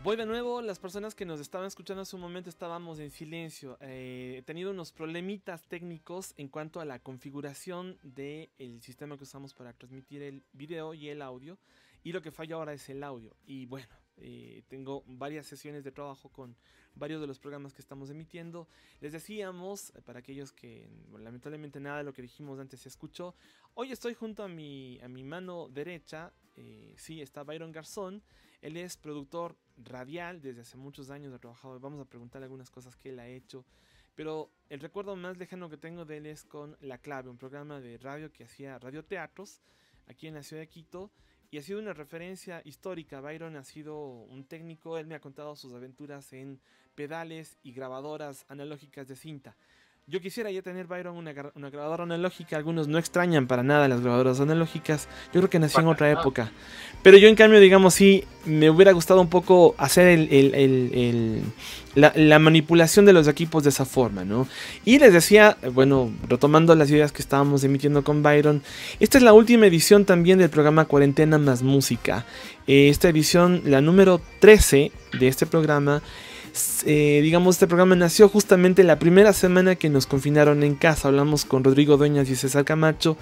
Voy de nuevo, las personas que nos estaban escuchando hace un momento estábamos en silencio. He tenido unos problemitas técnicos en cuanto a la configuración del sistema que usamos para transmitir el video y el audio. Y lo que falla ahora es el audio. Y bueno, tengo varias sesiones de trabajo con varios de los programas que estamos emitiendo. Les decíamos, para aquellos que bueno, lamentablemente nada de lo que dijimos antes se escuchó, hoy estoy junto a mi mano derecha, sí, está Byron Garzón. Él es productor radial, desde hace muchos años ha trabajado, vamos a preguntarle algunas cosas que él ha hecho, pero el recuerdo más lejano que tengo de él es con La Clave, un programa de radio que hacía radioteatros aquí en la ciudad de Quito, y ha sido una referencia histórica. Byron ha sido un técnico, él me ha contado sus aventuras en pedales y grabadoras analógicas de cinta. Yo quisiera ya tener, Byron, una grabadora analógica. Algunos no extrañan para nada las grabadoras analógicas. Yo creo que nació en otra época. Pero yo, en cambio, digamos, sí, me hubiera gustado un poco hacer la manipulación de los equipos de esa forma, ¿no? Y les decía, bueno, retomando las ideas que estábamos emitiendo con Byron, esta es la última edición también del programa Cuarentena más Música. Esta edición, la número 13 de este programa. Digamos, este programa nació justamente la primera semana que nos confinaron en casa. Hablamos con Rodrigo Dueñas y César Camacho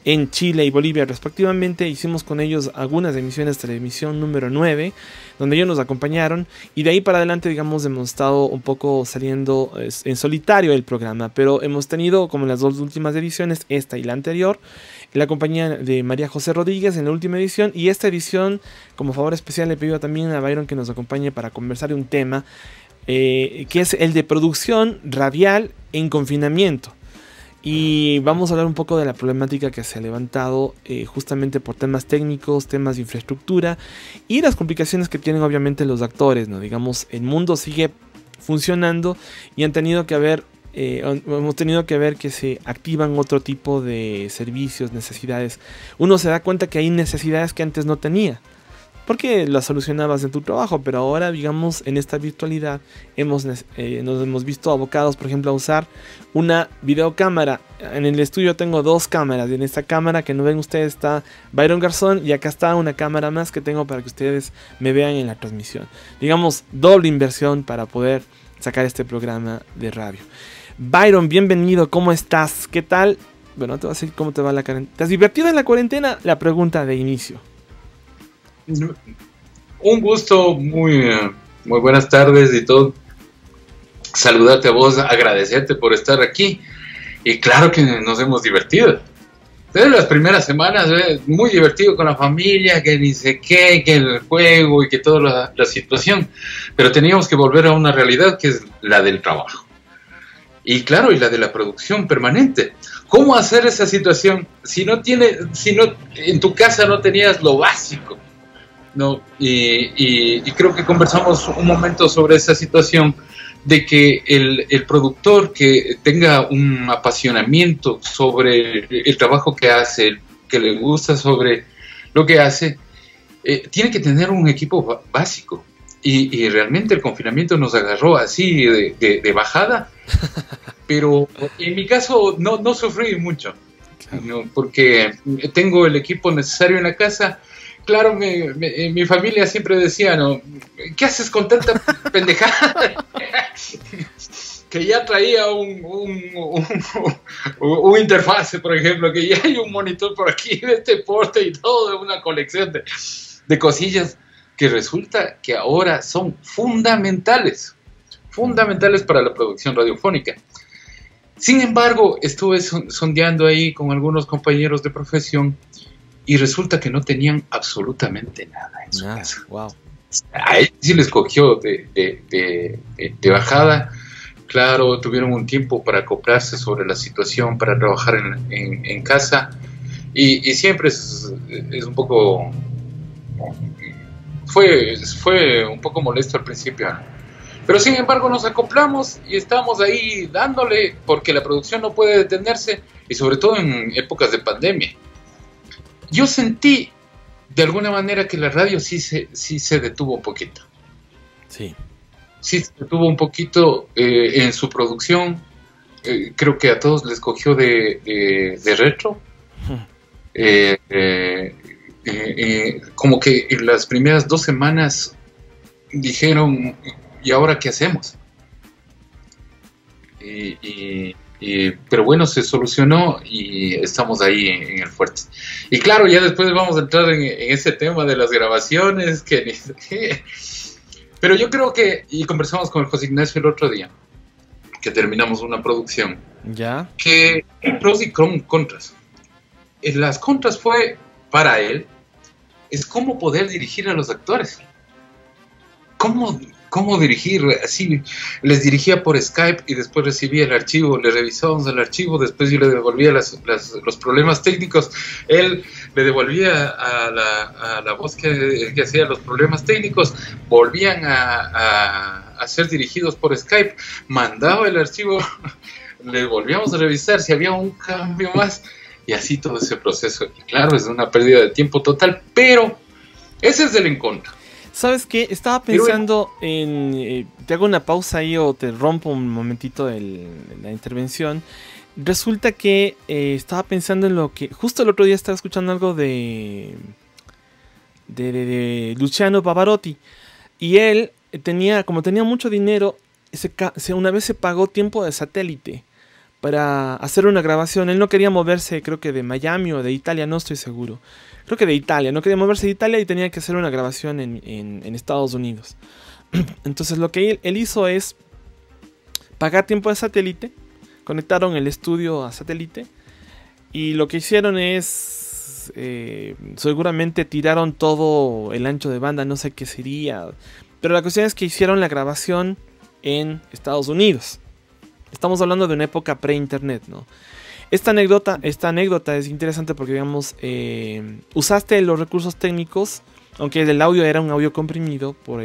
en Chile y Bolivia respectivamente. Hicimos con ellos algunas emisiones de televisión número 9, donde ellos nos acompañaron, y de ahí para adelante, digamos, hemos estado un poco saliendo en solitario el programa, pero hemos tenido, como en las dos últimas ediciones, esta y la anterior, la compañía de María José Rodríguez en la última edición, y esta edición, como favor especial, le pido también a Byron que nos acompañe para conversar de un tema que es el de producción radial en confinamiento. Y vamos a hablar un poco de la problemática que se ha levantado justamente por temas técnicos, temas de infraestructura y las complicaciones que tienen obviamente los actores, ¿no? Digamos, el mundo sigue funcionando y hemos tenido que ver que se activan otro tipo de servicios, necesidades. Uno se da cuenta que hay necesidades que antes no tenía, porque las solucionabas en tu trabajo, pero ahora, digamos, en esta virtualidad nos hemos visto abocados, por ejemplo, a usar una videocámara. En el estudio tengo dos cámaras, y en esta cámara que no ven ustedes está Byron Garzón, y acá está una cámara más que tengo para que ustedes me vean en la transmisión. Digamos, doble inversión para poder sacar este programa de radio. Byron, bienvenido, ¿cómo estás? ¿Qué tal? Bueno, te voy a decir cómo te va la cuarentena. ¿Te has divertido en la cuarentena? La pregunta de inicio. Un gusto, muy buenas tardes y todo. Saludarte a vos, agradecerte por estar aquí. Y claro que nos hemos divertido. Desde las primeras semanas, muy divertido con la familia, que ni sé qué, que el juego y que toda la situación. Pero teníamos que volver a una realidad que es la del trabajo. Y claro, y la de la producción permanente. ¿Cómo hacer esa situación si no en tu casa no tenías lo básico? No, y creo que conversamos un momento sobre esa situación de que el productor que tenga un apasionamiento sobre el trabajo que hace, que le gusta sobre lo que hace, tiene que tener un equipo básico. Y realmente el confinamiento nos agarró así de bajada, pero en mi caso no sufrí mucho, ¿no? Porque tengo el equipo necesario en la casa. Claro, mi familia siempre decía, ¿no? ¿Qué haces con tanta pendejada? Que ya traía un interfase, por ejemplo, que ya hay un monitor por aquí de este porte y todo, una colección de cosillas que resulta que ahora son fundamentales para la producción radiofónica. Sin embargo, estuve sondeando ahí con algunos compañeros de profesión y resulta que no tenían absolutamente nada en su casa. Wow. A ellos sí les cogió de bajada. Claro, tuvieron un tiempo para acoplarse sobre la situación, para trabajar en casa. Y siempre es un poco... Fue un poco molesto al principio, ¿no? Pero sin embargo nos acoplamos y estamos ahí dándole, porque la producción no puede detenerse, y sobre todo en épocas de pandemia. Yo sentí de alguna manera que la radio sí se detuvo un poquito. Sí. Sí se detuvo un poquito en su producción. Creo que a todos les cogió de retro. Como que en las primeras 2 semanas dijeron, ¿y ahora qué hacemos? Pero bueno, se solucionó y estamos ahí en el fuerte. Y claro, ya después vamos a entrar en ese tema de las grabaciones, pero yo creo que, y conversamos con el José Ignacio el otro día, que terminamos una producción, ¿Ya? que hay pros y contras. Las contras fue, para él, es cómo poder dirigir a los actores. ¿Cómo dirigir? Así, les dirigía por Skype y después recibía el archivo, le revisábamos el archivo, después yo le devolvía los problemas técnicos, él le devolvía a la voz que hacía los problemas técnicos, volvían a ser dirigidos por Skype, mandaba el archivo, le volvíamos a revisar si había un cambio más, y así todo ese proceso. Y claro, es una pérdida de tiempo total, pero ese es el en contra. ¿Sabes qué? Estaba pensando en... te hago una pausa ahí o te rompo un momentito la intervención. Resulta que estaba pensando en lo que... Justo el otro día estaba escuchando algo de Luciano Pavarotti. Y él como tenía mucho dinero, una vez se pagó tiempo de satélite para hacer una grabación. Él no quería moverse, creo que de Miami o de Italia, no estoy seguro. Creo que de Italia, no quería moverse de Italia y tenía que hacer una grabación en Estados Unidos. Entonces lo que él hizo es pagar tiempo de satélite, conectaron el estudio a satélite y lo que hicieron es, seguramente tiraron todo el ancho de banda, no sé qué sería, pero la cuestión es que hicieron la grabación en Estados Unidos. Estamos hablando de una época pre-internet, ¿no? Esta anécdota es interesante porque, digamos, usaste los recursos técnicos, aunque el audio era un audio comprimido por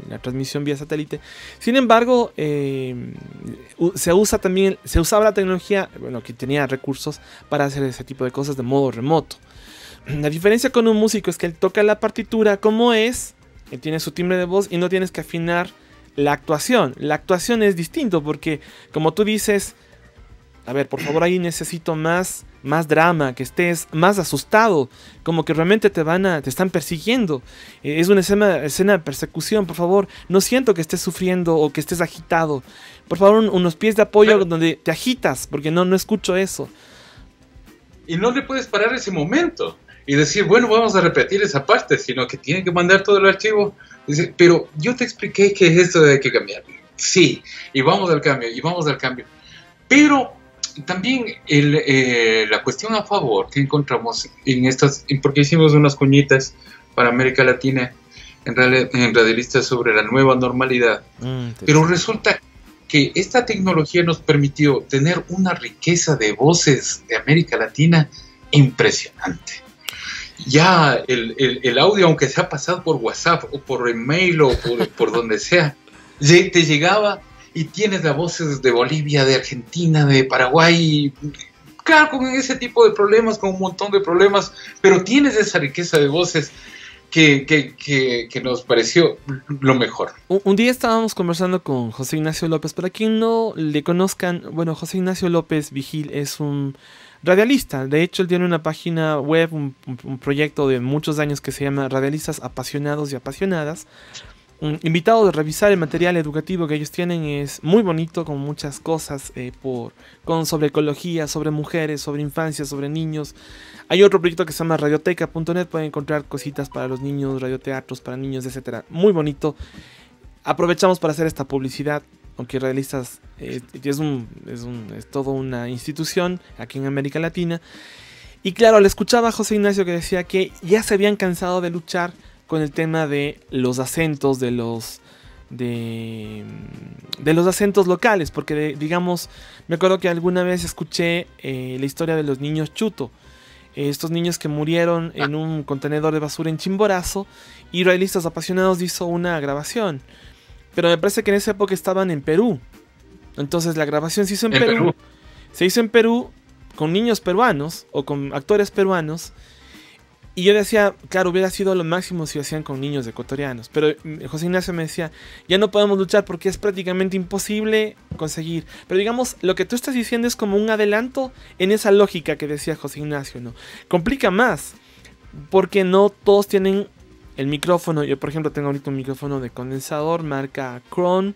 la transmisión vía satélite. Sin embargo, se usaba la tecnología, bueno, que tenía recursos para hacer ese tipo de cosas de modo remoto. La diferencia con un músico es que él toca la partitura como es, él tiene su timbre de voz y no tienes que afinar la actuación. La actuación es distinto porque, como tú dices... A ver, por favor, ahí necesito más drama, que estés más asustado, como que realmente te están persiguiendo. Es una escena de persecución, por favor, no siento que estés sufriendo o que estés agitado. Por favor, unos pies de apoyo donde te agitas, porque no escucho eso. Y no le puedes parar ese momento y decir, bueno, vamos a repetir esa parte, sino que tienen que mandar todo el archivo. Dice, pero yo te expliqué que esto hay que cambiar. Sí, y vamos al cambio, Pero... también la cuestión a favor que encontramos porque hicimos unas cuñitas para América Latina en Radialistas sobre la nueva normalidad, pero resulta que esta tecnología nos permitió tener una riqueza de voces de América Latina impresionante. Ya el audio, aunque sea pasado por WhatsApp o por email o por donde sea, te llegaba. Y tienes las voces de Bolivia, de Argentina, de Paraguay, claro, con ese tipo de problemas, con un montón de problemas, pero tienes esa riqueza de voces que nos pareció lo mejor. Un día estábamos conversando con José Ignacio López. Para quien no le conozcan, bueno, José Ignacio López Vigil es un radialista. De hecho, él tiene una página web, un proyecto de muchos años que se llama Radialistas Apasionados y Apasionadas. Invitado de revisar el material educativo que ellos tienen, es muy bonito, con muchas cosas sobre ecología, sobre mujeres, sobre infancia, sobre niños. Hay otro proyecto que se llama radioteca.net, pueden encontrar cositas para los niños, radioteatros para niños, etcétera. Muy bonito. Aprovechamos para hacer esta publicidad, aunque Radialistas es toda una institución aquí en América Latina. Y claro, le escuchaba a José Ignacio que decía que ya se habían cansado de luchar con el tema de los acentos, de los acentos locales, porque digamos, me acuerdo que alguna vez escuché la historia de los niños Chuto, estos niños que murieron en un contenedor de basura en Chimborazo, y Radialistas Apasionados hizo una grabación, pero me parece que en esa época estaban en Perú, entonces la grabación se hizo en Perú, se hizo en Perú con niños peruanos o con actores peruanos. Y yo decía, claro, hubiera sido lo máximo si lo hacían con niños ecuatorianos. Pero José Ignacio me decía, ya no podemos luchar porque es prácticamente imposible conseguir. Pero digamos, lo que tú estás diciendo es como un adelanto en esa lógica que decía José Ignacio, ¿no? Complica más, porque no todos tienen el micrófono, yo por ejemplo tengo ahorita un micrófono de condensador marca Kron,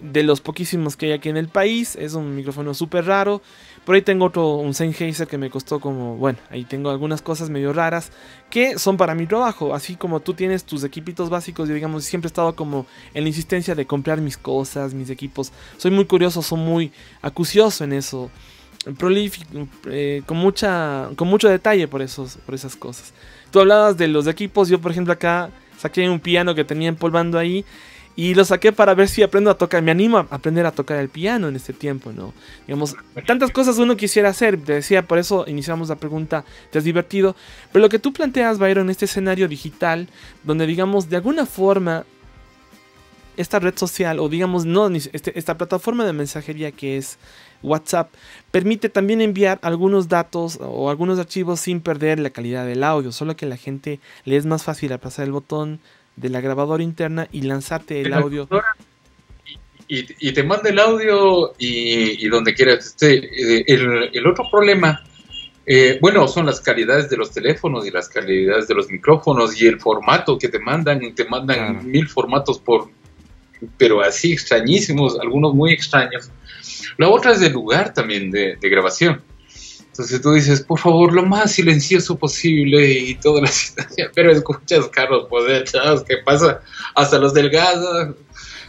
de los poquísimos que hay aquí en el país, es un micrófono súper raro. Por ahí tengo otro, un Sennheiser que me costó como, bueno, ahí tengo algunas cosas medio raras que son para mi trabajo, así como tú tienes tus equipitos básicos. Yo, digamos, siempre he estado como en la insistencia de comprar mis cosas, mis equipos. Soy muy curioso, soy muy acucioso en eso, prolífico, con mucho detalle por esas cosas. Tú hablabas de los equipos, yo por ejemplo acá saqué un piano que tenía empolvando ahí y lo saqué para ver si aprendo a tocar, me animo a aprender a tocar el piano en este tiempo, ¿no? Digamos, tantas cosas uno quisiera hacer, te decía, por eso iniciamos la pregunta, ¿te has divertido? Pero lo que tú planteas, Byron, en este escenario digital, donde digamos, de alguna forma, esta red social, o digamos, no, esta plataforma de mensajería que es WhatsApp, permite también enviar algunos datos o algunos archivos sin perder la calidad del audio, solo que a la gente le es más fácil aplastar el botón de la grabadora interna y lanzarte el audio. Y te manda el audio y donde quieras que esté. El otro problema, bueno, son las calidades de los teléfonos y las calidades de los micrófonos y el formato que te mandan claro. 1000 formatos pero así extrañísimos, algunos muy extraños. La otra es el lugar también de grabación. Entonces tú dices, por favor, lo más silencioso posible y toda la situación, pero escuchas carros podechados, ¿qué pasa? Hasta los delgados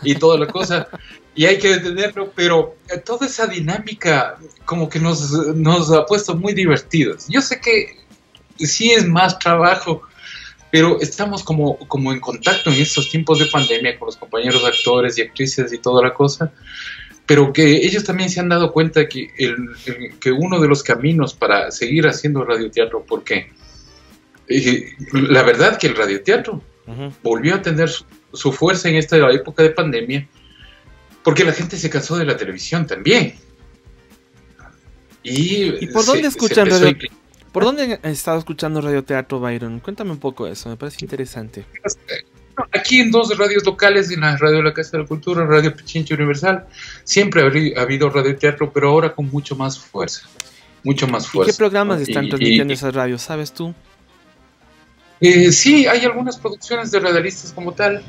y toda la cosa, y hay que detenerlo, pero toda esa dinámica como que nos ha puesto muy divertidos. Yo sé que sí es más trabajo, pero estamos como en contacto en estos tiempos de pandemia con los compañeros actores y actrices y toda la cosa, pero que ellos también se han dado cuenta que uno de los caminos para seguir haciendo radioteatro, porque la verdad que el radioteatro volvió a tener su fuerza en esta época de pandemia, porque la gente se cansó de la televisión también. ¿Y por dónde escuchan radio? ¿Por dónde has estado escuchando radioteatro, Byron? Cuéntame un poco eso, me parece interesante. Aquí en 2 radios locales, en la radio de la Casa de la Cultura, Radio Pichincha Universal, siempre ha habido radioteatro, pero ahora con mucho más fuerza. Mucho más fuerza. ¿Y qué programas están transmitiendo esas radios, sabes tú? Sí, hay algunas producciones de radialistas como tal.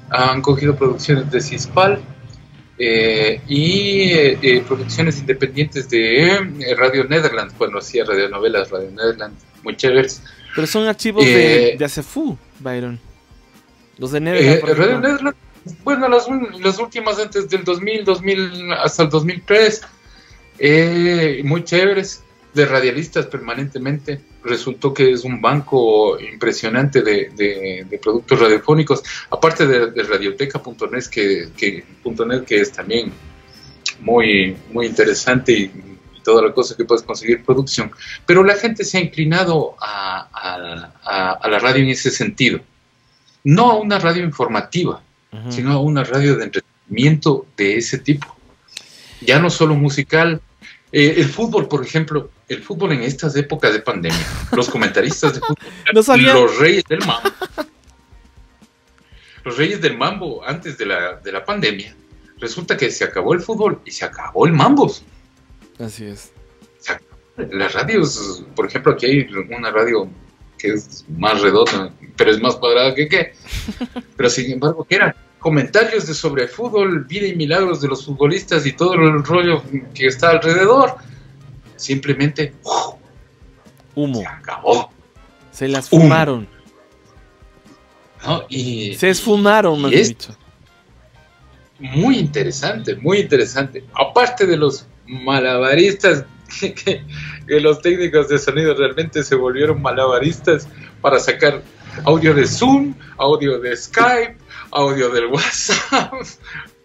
Han cogido producciones de Cispal y producciones independientes de Radio Nederland, cuando hacía radionovelas, Radio Nederland, muy chéveres. Pero son archivos de ACFU, Byron. Los de Nederland, Radio Nederland, bueno, las últimas antes del 2000 hasta el 2003, muy chéveres, de radialistas permanentemente. Resultó que es un banco impresionante de productos radiofónicos, aparte de radioteca.net, que es también muy, muy interesante y toda la cosa que puedes conseguir producción. Pero la gente se ha inclinado a la radio en ese sentido. No a una radio informativa, sino a una radio de entretenimiento de ese tipo. Ya no solo musical. El fútbol, por ejemplo, el fútbol en estas épocas de pandemia, los comentaristas de fútbol, los reyes del mambo. Los reyes del mambo antes de la pandemia. Resulta que se acabó el fútbol y se acabó el mambo. Así es. Las radios, por ejemplo, aquí hay una radio que es más redonda, pero es más cuadrada que qué. Pero sin embargo, que eran comentarios sobre el fútbol, vida y milagros de los futbolistas y todo el rollo que está alrededor. Simplemente humo. Se acabó. Se las fumaron. ¿No? Se esfumaron, más dicho. Muy interesante, muy interesante. Aparte de los malabaristas, que los técnicos de sonido realmente se volvieron malabaristas para sacar audio de Zoom, audio de Skype, audio del WhatsApp,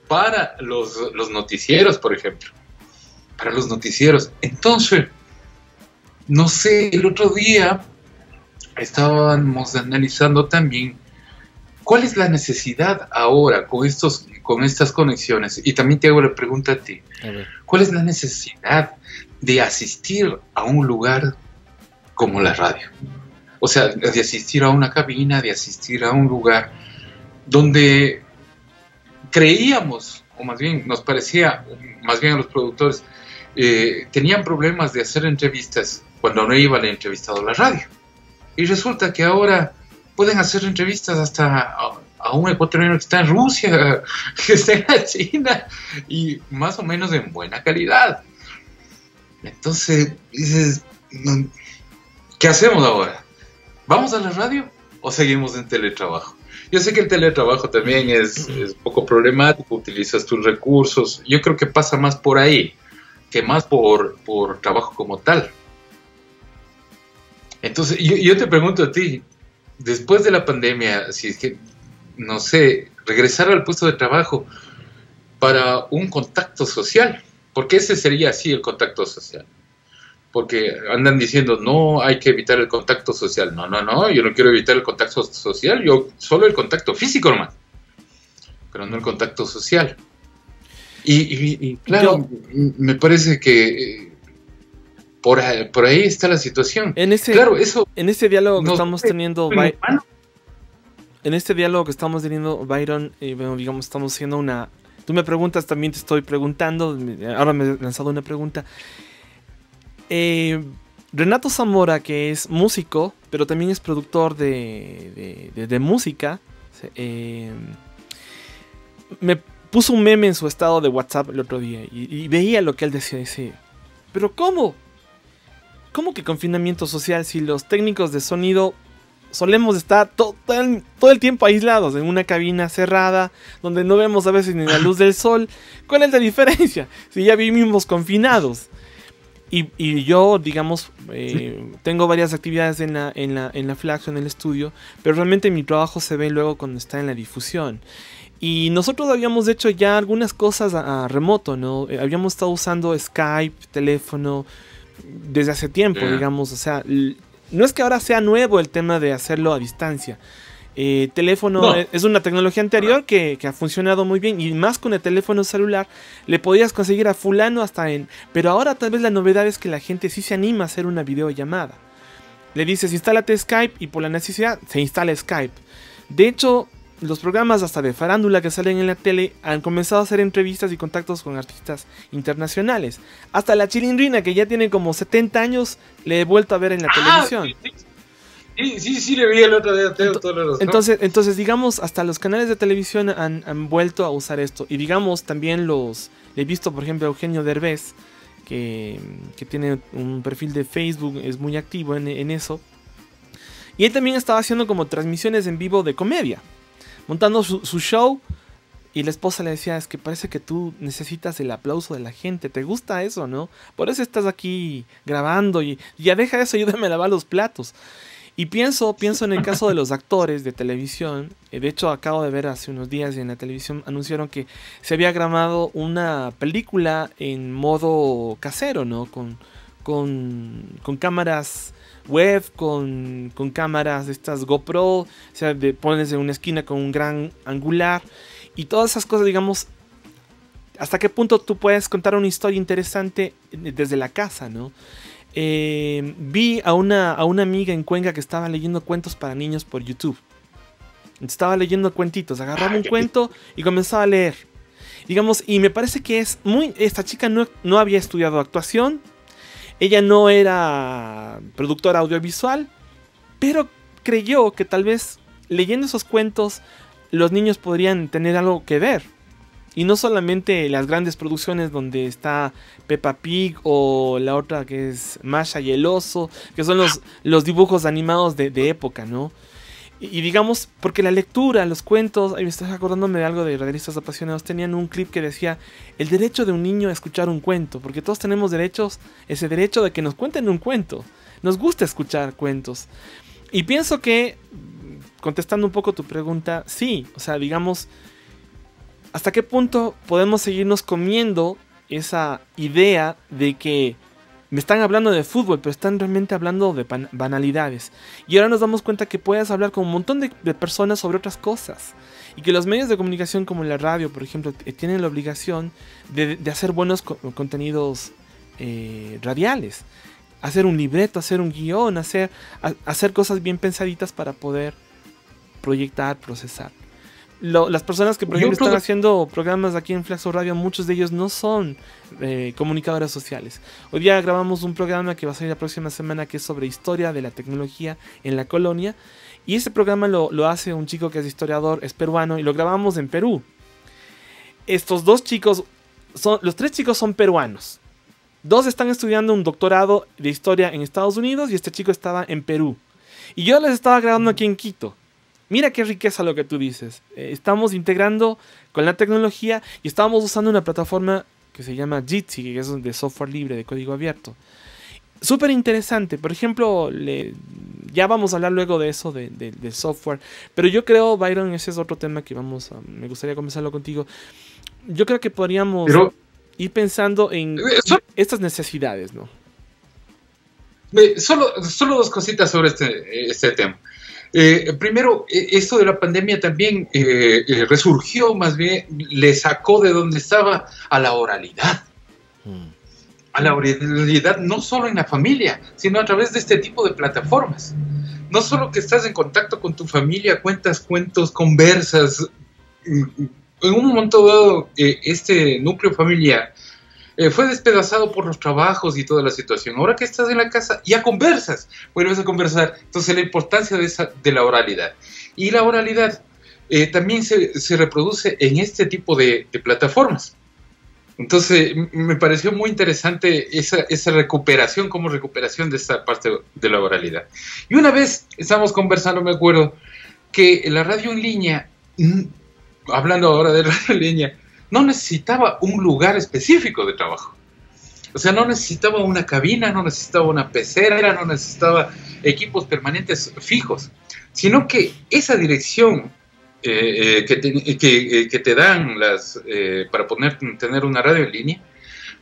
para los noticieros, por ejemplo. Para los noticieros. Entonces, no sé, el otro día estábamos analizando también cuál es la necesidad ahora con estas conexiones. Y también te hago la pregunta a ti. ¿Cuál es la necesidad de asistir a un lugar como la radio? O sea, de asistir a una cabina, de asistir a un lugar donde creíamos, o más bien nos parecía, más bien a los productores, tenían problemas de hacer entrevistas cuando no iba el entrevistado a la radio. Y resulta que ahora pueden hacer entrevistas hasta a un ecuatoriano que está en Rusia, que está en la China, y más o menos en buena calidad. Entonces dices, ¿qué hacemos ahora? ¿Vamos a la radio o seguimos en teletrabajo? Yo sé que el teletrabajo también es poco problemático, utilizas tus recursos. Yo creo que pasa más por ahí, que más por trabajo como tal. Entonces, yo te pregunto a ti, después de la pandemia, si es que, no sé, regresar al puesto de trabajo para un contacto social, porque ese sería así el contacto social. Porque andan diciendo, no, hay que evitar el contacto social. No, yo no quiero evitar el contacto social, yo solo el contacto físico nomás, pero no el contacto social. Y claro, me parece que por ahí está la situación. En ese diálogo que estamos teniendo, Byron, bueno, digamos, estamos haciendo una... Tú me preguntas, también te estoy preguntando, ahora me he lanzado una pregunta. Renato Zamora, que es músico, pero también es productor de música, me puso un meme en su estado de WhatsApp el otro día y veía lo que él decía. Dice, ¿pero cómo? ¿Cómo que confinamiento social si los técnicos de sonido solemos estar todo el tiempo aislados en una cabina cerrada donde no vemos a veces ni la luz del sol? ¿Cuál es la diferencia? Si ya vivimos confinados. Y yo, digamos, tengo varias actividades en la Flaxo, en el estudio, pero realmente mi trabajo se ve luego cuando está en la difusión. Y nosotros habíamos hecho ya algunas cosas a remoto, ¿no? Habíamos estado usando Skype, teléfono, desde hace tiempo, digamos. O sea, no es que ahora sea nuevo el tema de hacerlo a distancia. Teléfono es una tecnología anterior que ha funcionado muy bien, y más con el teléfono celular le podías conseguir a fulano hasta en... Pero ahora tal vez la novedad es que la gente sí se anima a hacer una videollamada. Le dices, instálate Skype, y por la necesidad se instala Skype. De hecho, los programas hasta de farándula que salen en la tele han comenzado a hacer entrevistas y contactos con artistas internacionales. Hasta la Chilindrina, que ya tiene como 70 años, le he vuelto a ver en la televisión. Sí, le vi el otro día. Entonces, digamos, hasta los canales de televisión han vuelto a usar esto. Y digamos, también he visto, por ejemplo, a Eugenio Derbez, que tiene un perfil de Facebook, es muy activo en eso. Y él también estaba haciendo como transmisiones en vivo de comedia, montando su show. Y la esposa le decía, es que parece que tú necesitas el aplauso de la gente. ¿Te gusta eso, no? Por eso estás aquí grabando, y ya deja eso, ayúdame a lavar los platos. Y pienso en el caso de los actores de televisión. De hecho, acabo de ver hace unos días en la televisión, anunciaron que se había grabado una película en modo casero, ¿no? Con cámaras web, con cámaras de estas GoPro, o sea, pones en una esquina con un gran angular, y todas esas cosas, digamos, hasta qué punto tú puedes contar una historia interesante desde la casa, ¿no? Vi a una amiga en Cuenca que estaba leyendo cuentos para niños por YouTube. Estaba leyendo cuentitos, agarraba un cuento y comenzaba a leer, digamos, y me parece que esta chica no había estudiado actuación, ella no era productora audiovisual, pero creyó que tal vez leyendo esos cuentos los niños podrían tener algo que ver. Y no solamente las grandes producciones donde está Peppa Pig o la otra que es Masha y el oso, que son los dibujos animados de época, ¿no? Y digamos, porque la lectura, los cuentos, ahí me estoy acordándome de algo de Radialistas Apasionados, tenían un clip que decía el derecho de un niño a escuchar un cuento, porque todos tenemos ese derecho de que nos cuenten un cuento. Nos gusta escuchar cuentos. Y pienso que, contestando un poco tu pregunta, sí, o sea, digamos, ¿hasta qué punto podemos seguirnos comiendo esa idea de que me están hablando de fútbol, pero están realmente hablando de banalidades? Y ahora nos damos cuenta que puedes hablar con un montón de personas sobre otras cosas. Y que los medios de comunicación como la radio, por ejemplo, tienen la obligación de hacer buenos contenidos radiales. Hacer un libreto, hacer un guión, hacer cosas bien pensaditas para poder proyectar, procesar. Las personas que, por ejemplo, están haciendo programas aquí en Flaxo Radio, muchos de ellos no son comunicadoras sociales. Hoy día grabamos un programa que va a salir la próxima semana, que es sobre historia de la tecnología en la colonia, Y este programa lo hace un chico que es historiador, es peruano, y lo grabamos en Perú. Estos dos chicos, los tres chicos son peruanos. Dos están estudiando un doctorado de historia en Estados Unidos y este chico estaba en Perú. Y yo les estaba grabando aquí en Quito. Mira qué riqueza lo que tú dices. Estamos integrando con la tecnología y estábamos usando una plataforma que se llama Jitsi, que es de software libre, de código abierto. Súper interesante. Por ejemplo, ya vamos a hablar luego de eso, del software. Pero yo creo, Byron, ese es otro tema que me gustaría conversarlo contigo. Yo creo que podríamos ir pensando en estas necesidades, ¿no? Solo dos cositas sobre este tema. Primero, esto de la pandemia también resurgió, más bien, le sacó de donde estaba a la oralidad. A la oralidad no solo en la familia, sino a través de este tipo de plataformas. No solo que estás en contacto con tu familia, cuentas cuentos, conversas. En un momento dado, este núcleo familiar fue despedazado por los trabajos y toda la situación. Ahora que estás en la casa, ya conversas, vuelves a conversar. Entonces la importancia de la oralidad. Y la oralidad también se reproduce en este tipo de plataformas. Entonces me pareció muy interesante esa recuperación como recuperación de esta parte de la oralidad. Y una vez estábamos conversando, me acuerdo, que la radio en línea, hablando ahora de radio en línea, no necesitaba un lugar específico de trabajo. O sea, no necesitaba una cabina, no necesitaba una pecera, no necesitaba equipos permanentes fijos, sino que esa dirección que te dan para tener una radio en línea,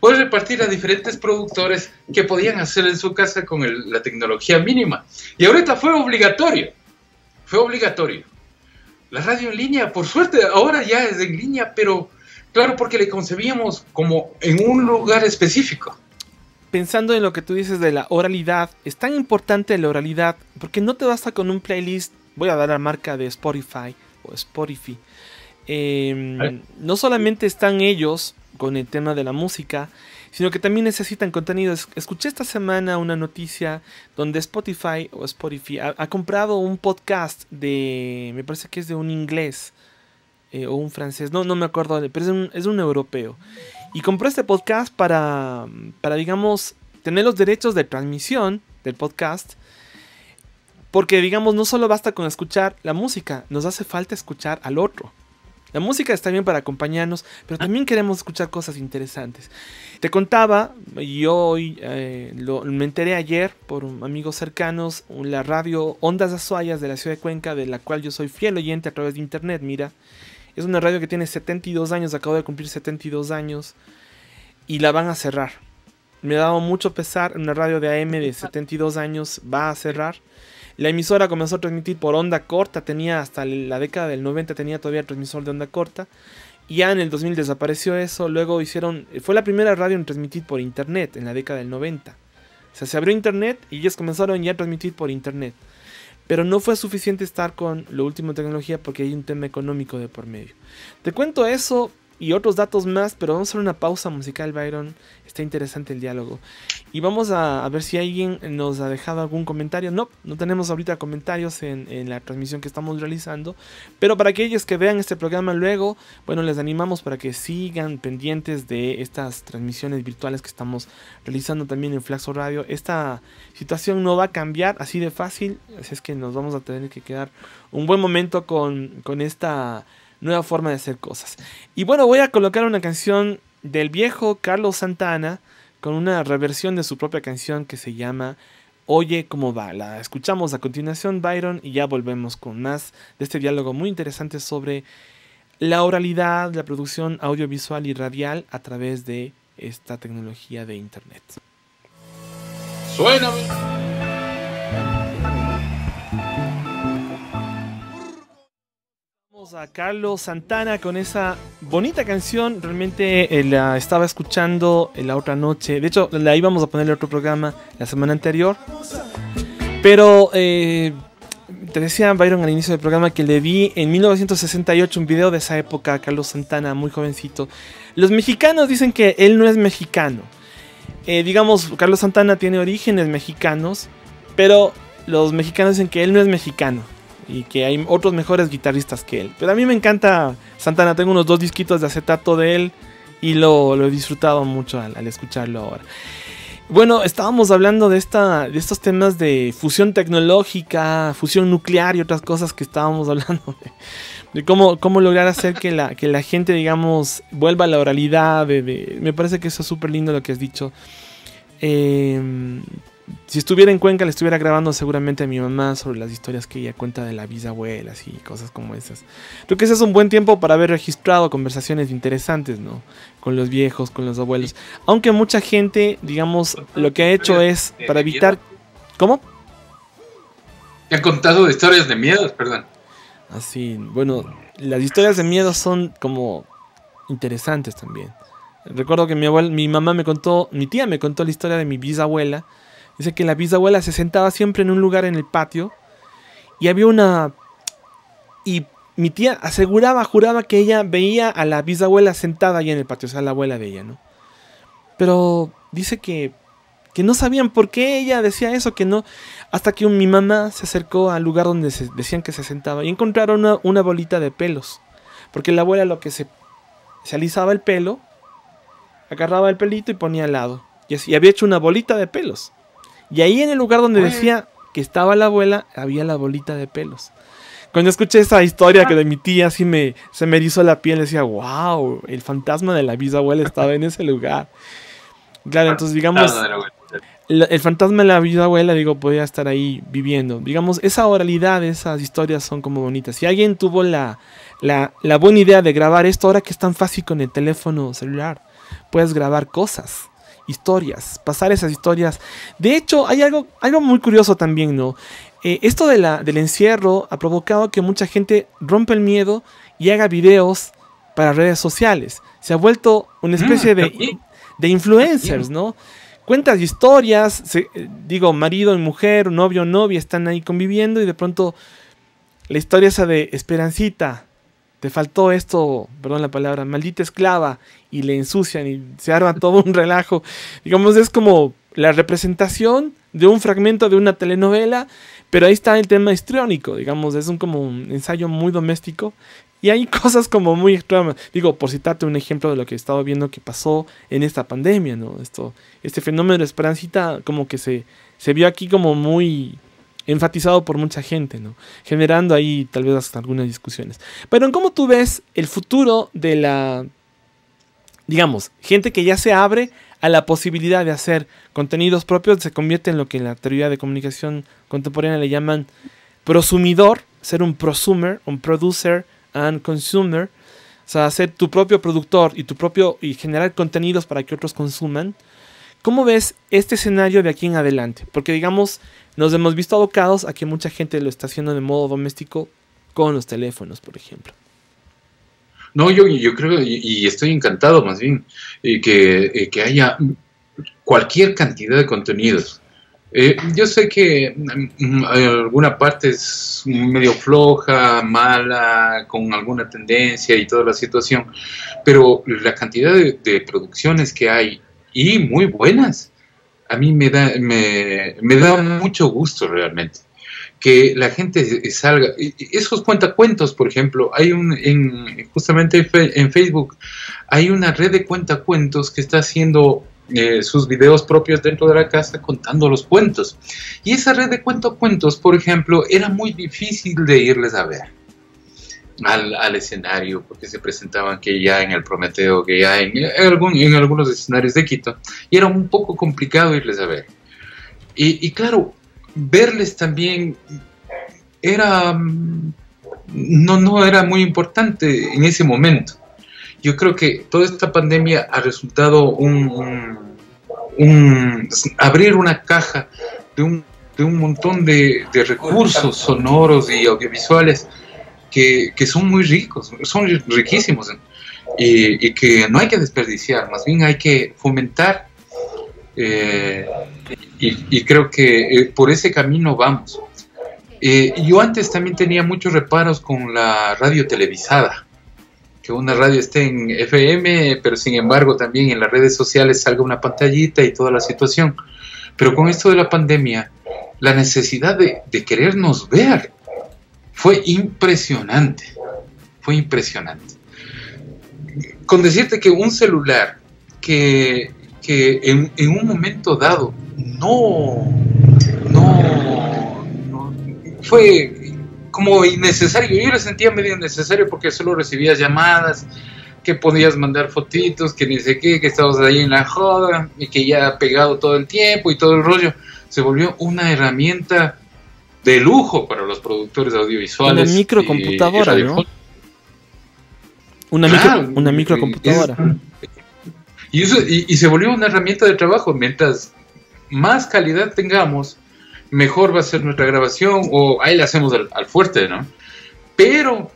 puedes repartir a diferentes productores que podían hacer en su casa con la tecnología mínima. Y ahorita fue obligatorio. La radio en línea, por suerte, ahora ya es en línea, pero claro, porque le concebíamos como en un lugar específico. Pensando en lo que tú dices de la oralidad, es tan importante la oralidad porque no te basta con un playlist. Voy a dar la marca de Spotify o Spotify. No solamente están ellos con el tema de la música, sino que también necesitan contenido. Escuché esta semana una noticia donde Spotify ha comprado un podcast me parece que es de un inglés o un francés, no me acuerdo, pero es un europeo. Y compró este podcast para digamos, tener los derechos de transmisión del podcast. Porque, digamos, no solo basta con escuchar la música, nos hace falta escuchar al otro. La música está bien para acompañarnos, pero también queremos escuchar cosas interesantes. Te contaba, yo hoy me enteré ayer por amigos cercanos, la radio Ondas Azuayas de la ciudad de Cuenca, de la cual yo soy fiel oyente a través de internet, mira. Es una radio que tiene 72 años, acabo de cumplir 72 años, y la van a cerrar. Me ha dado mucho pesar, una radio de AM de 72 años va a cerrar. La emisora comenzó a transmitir por onda corta, tenía hasta la década del 90, tenía todavía transmisor de onda corta. Y ya en el 2000 desapareció eso, luego fue la primera radio en transmitir por internet, en la década del 90. O sea, se abrió internet y ellos comenzaron ya a transmitir por internet. Pero no fue suficiente estar con lo último en tecnología porque hay un tema económico de por medio. Te cuento eso y otros datos más, pero vamos a hacer una pausa musical, Byron. Está interesante el diálogo. Y vamos a ver si alguien nos ha dejado algún comentario. No tenemos ahorita comentarios en la transmisión que estamos realizando. Pero para aquellos que vean este programa luego, bueno, les animamos para que sigan pendientes de estas transmisiones virtuales que estamos realizando también en Flaxo Radio. Esta situación no va a cambiar así de fácil, así es que nos vamos a tener que quedar un buen momento con esta nueva forma de hacer cosas. Y bueno, voy a colocar una canción del viejo Carlos Santana con una reversión de su propia canción que se llama Oye cómo va. La escuchamos a continuación, Byron, y ya volvemos con más de este diálogo muy interesante sobre la oralidad, la producción audiovisual y radial a través de esta tecnología de internet. ¡Suéname! A Carlos Santana con esa bonita canción. Realmente la estaba escuchando la otra noche. De hecho, la íbamos a poner en otro programa la semana anterior. Pero te decía, Byron, al inicio del programa que le vi en 1968 un video de esa época a Carlos Santana, muy jovencito. Los mexicanos dicen que él no es mexicano. Digamos, Carlos Santana tiene orígenes mexicanos, pero los mexicanos dicen que él no es mexicano. y que hay otros mejores guitarristas que él. Pero a mí me encanta Santana, tengo unos 2 disquitos de acetato de él y lo he disfrutado mucho al escucharlo ahora. Bueno, estábamos hablando de estos temas de fusión tecnológica, fusión nuclear y otras cosas que estábamos hablando de cómo lograr hacer que la gente, digamos, vuelva a la oralidad. Me parece que eso es súper lindo lo que has dicho. Si estuviera en Cuenca le estuviera grabando seguramente a mi mamá sobre las historias que ella cuenta de las bisabuelas y cosas como esas. Creo que ese es un buen tiempo para haber registrado conversaciones interesantes, ¿no? Con los viejos, con los abuelos. Aunque mucha gente, digamos, lo que ha hecho es para evitar... ¿Cómo? Te han contado historias de miedos, perdón. Así, bueno, las historias de miedo son como interesantes también. Recuerdo que mi tía me contó la historia de mi bisabuela. Dice que la bisabuela se sentaba siempre en un lugar en el patio y y mi tía juraba que ella veía a la bisabuela sentada ahí en el patio, o sea, la abuela de ella, ¿no? Pero dice que no sabían por qué ella decía eso, que no, hasta que mi mamá se acercó al lugar donde decían que se sentaba y encontraron una bolita de pelos, porque la abuela lo que se alisaba el pelo, agarraba el pelito y ponía al lado, y así había hecho una bolita de pelos. Y ahí en el lugar donde decía que estaba la abuela, había la bolita de pelos. Cuando escuché esa historia que de mi tía, así se me erizó la piel, decía, wow, el fantasma de la bisabuela estaba en ese lugar. Claro, entonces digamos, el fantasma de la bisabuela, digo, podía estar ahí viviendo. Digamos, esa oralidad, esas historias son como bonitas. Si alguien tuvo la buena idea de grabar esto, ahora que es tan fácil con el teléfono celular, puedes grabar cosas, historias, pasar esas historias. De hecho, hay algo muy curioso también, ¿no? Esto del encierro ha provocado que mucha gente rompa el miedo y haga videos para redes sociales. Se ha vuelto una especie de influencers, ¿no? Cuentas historias, marido y mujer, novio o novia están ahí conviviendo y de pronto la historia esa de Esperancita, te faltó esto, perdón la palabra, maldita esclava, y le ensucian y se arma todo un relajo. Digamos, es como la representación de un fragmento de una telenovela, pero ahí está el tema histriónico, digamos, es como un ensayo muy doméstico y hay cosas como muy extremas. Digo, por citarte un ejemplo de lo que he estado viendo que pasó en esta pandemia, ¿no? Este fenómeno de Esperancita como que se vio aquí como muy enfatizado por mucha gente, ¿no? Generando ahí tal vez hasta algunas discusiones. Pero ¿en cómo tú ves el futuro de la, digamos, gente que ya se abre a la posibilidad de hacer contenidos propios, se convierte en lo que en la teoría de comunicación contemporánea le llaman prosumidor, ser un prosumer, un producer and consumer, o sea, ser tu propio productor y generar contenidos para que otros consuman? ¿Cómo ves este escenario de aquí en adelante? Porque, digamos, nos hemos visto abocados a que mucha gente lo está haciendo de modo doméstico con los teléfonos, por ejemplo. No, yo creo, y estoy encantado más bien, que haya cualquier cantidad de contenidos. Yo sé que alguna parte es medio floja, mala, con alguna tendencia y toda la situación, pero la cantidad de producciones que hay, y muy buenas, a mí me da mucho gusto realmente que la gente salga. Esos cuentacuentos, por ejemplo, hay justamente en Facebook hay una red de cuentacuentos que está haciendo sus videos propios dentro de la casa contando los cuentos, y esa red de cuentacuentos, por ejemplo, era muy difícil de irles a ver al escenario, porque se presentaban que ya en el Prometeo, que ya en algunos escenarios de Quito, y era un poco complicado irles a ver. Y claro, verles también no era muy importante en ese momento. Yo creo que toda esta pandemia ha resultado abrir una caja de un montón de recursos sonoros y audiovisuales que son muy ricos, son riquísimos, y que no hay que desperdiciar, más bien hay que fomentar, y creo que por ese camino vamos. Yo antes también tenía muchos reparos con la radio televisada, que una radio esté en FM, pero sin embargo también en las redes sociales salga una pantallita y toda la situación. Pero con esto de la pandemia, la necesidad de querernos ver fue impresionante, fue impresionante. Con decirte que un celular que en un momento dado fue como innecesario. Yo lo sentía medio innecesario porque solo recibías llamadas, que podías mandar fotitos, que ni sé qué, que estabas ahí en la joda y que ya pegado todo el tiempo y todo el rollo. Se volvió una herramienta de lujo para los productores audiovisuales. Una microcomputadora, ¿no? Una microcomputadora. Y se volvió una herramienta de trabajo. Mientras más calidad tengamos, mejor va a ser nuestra grabación, o ahí la hacemos al fuerte, ¿no? Pero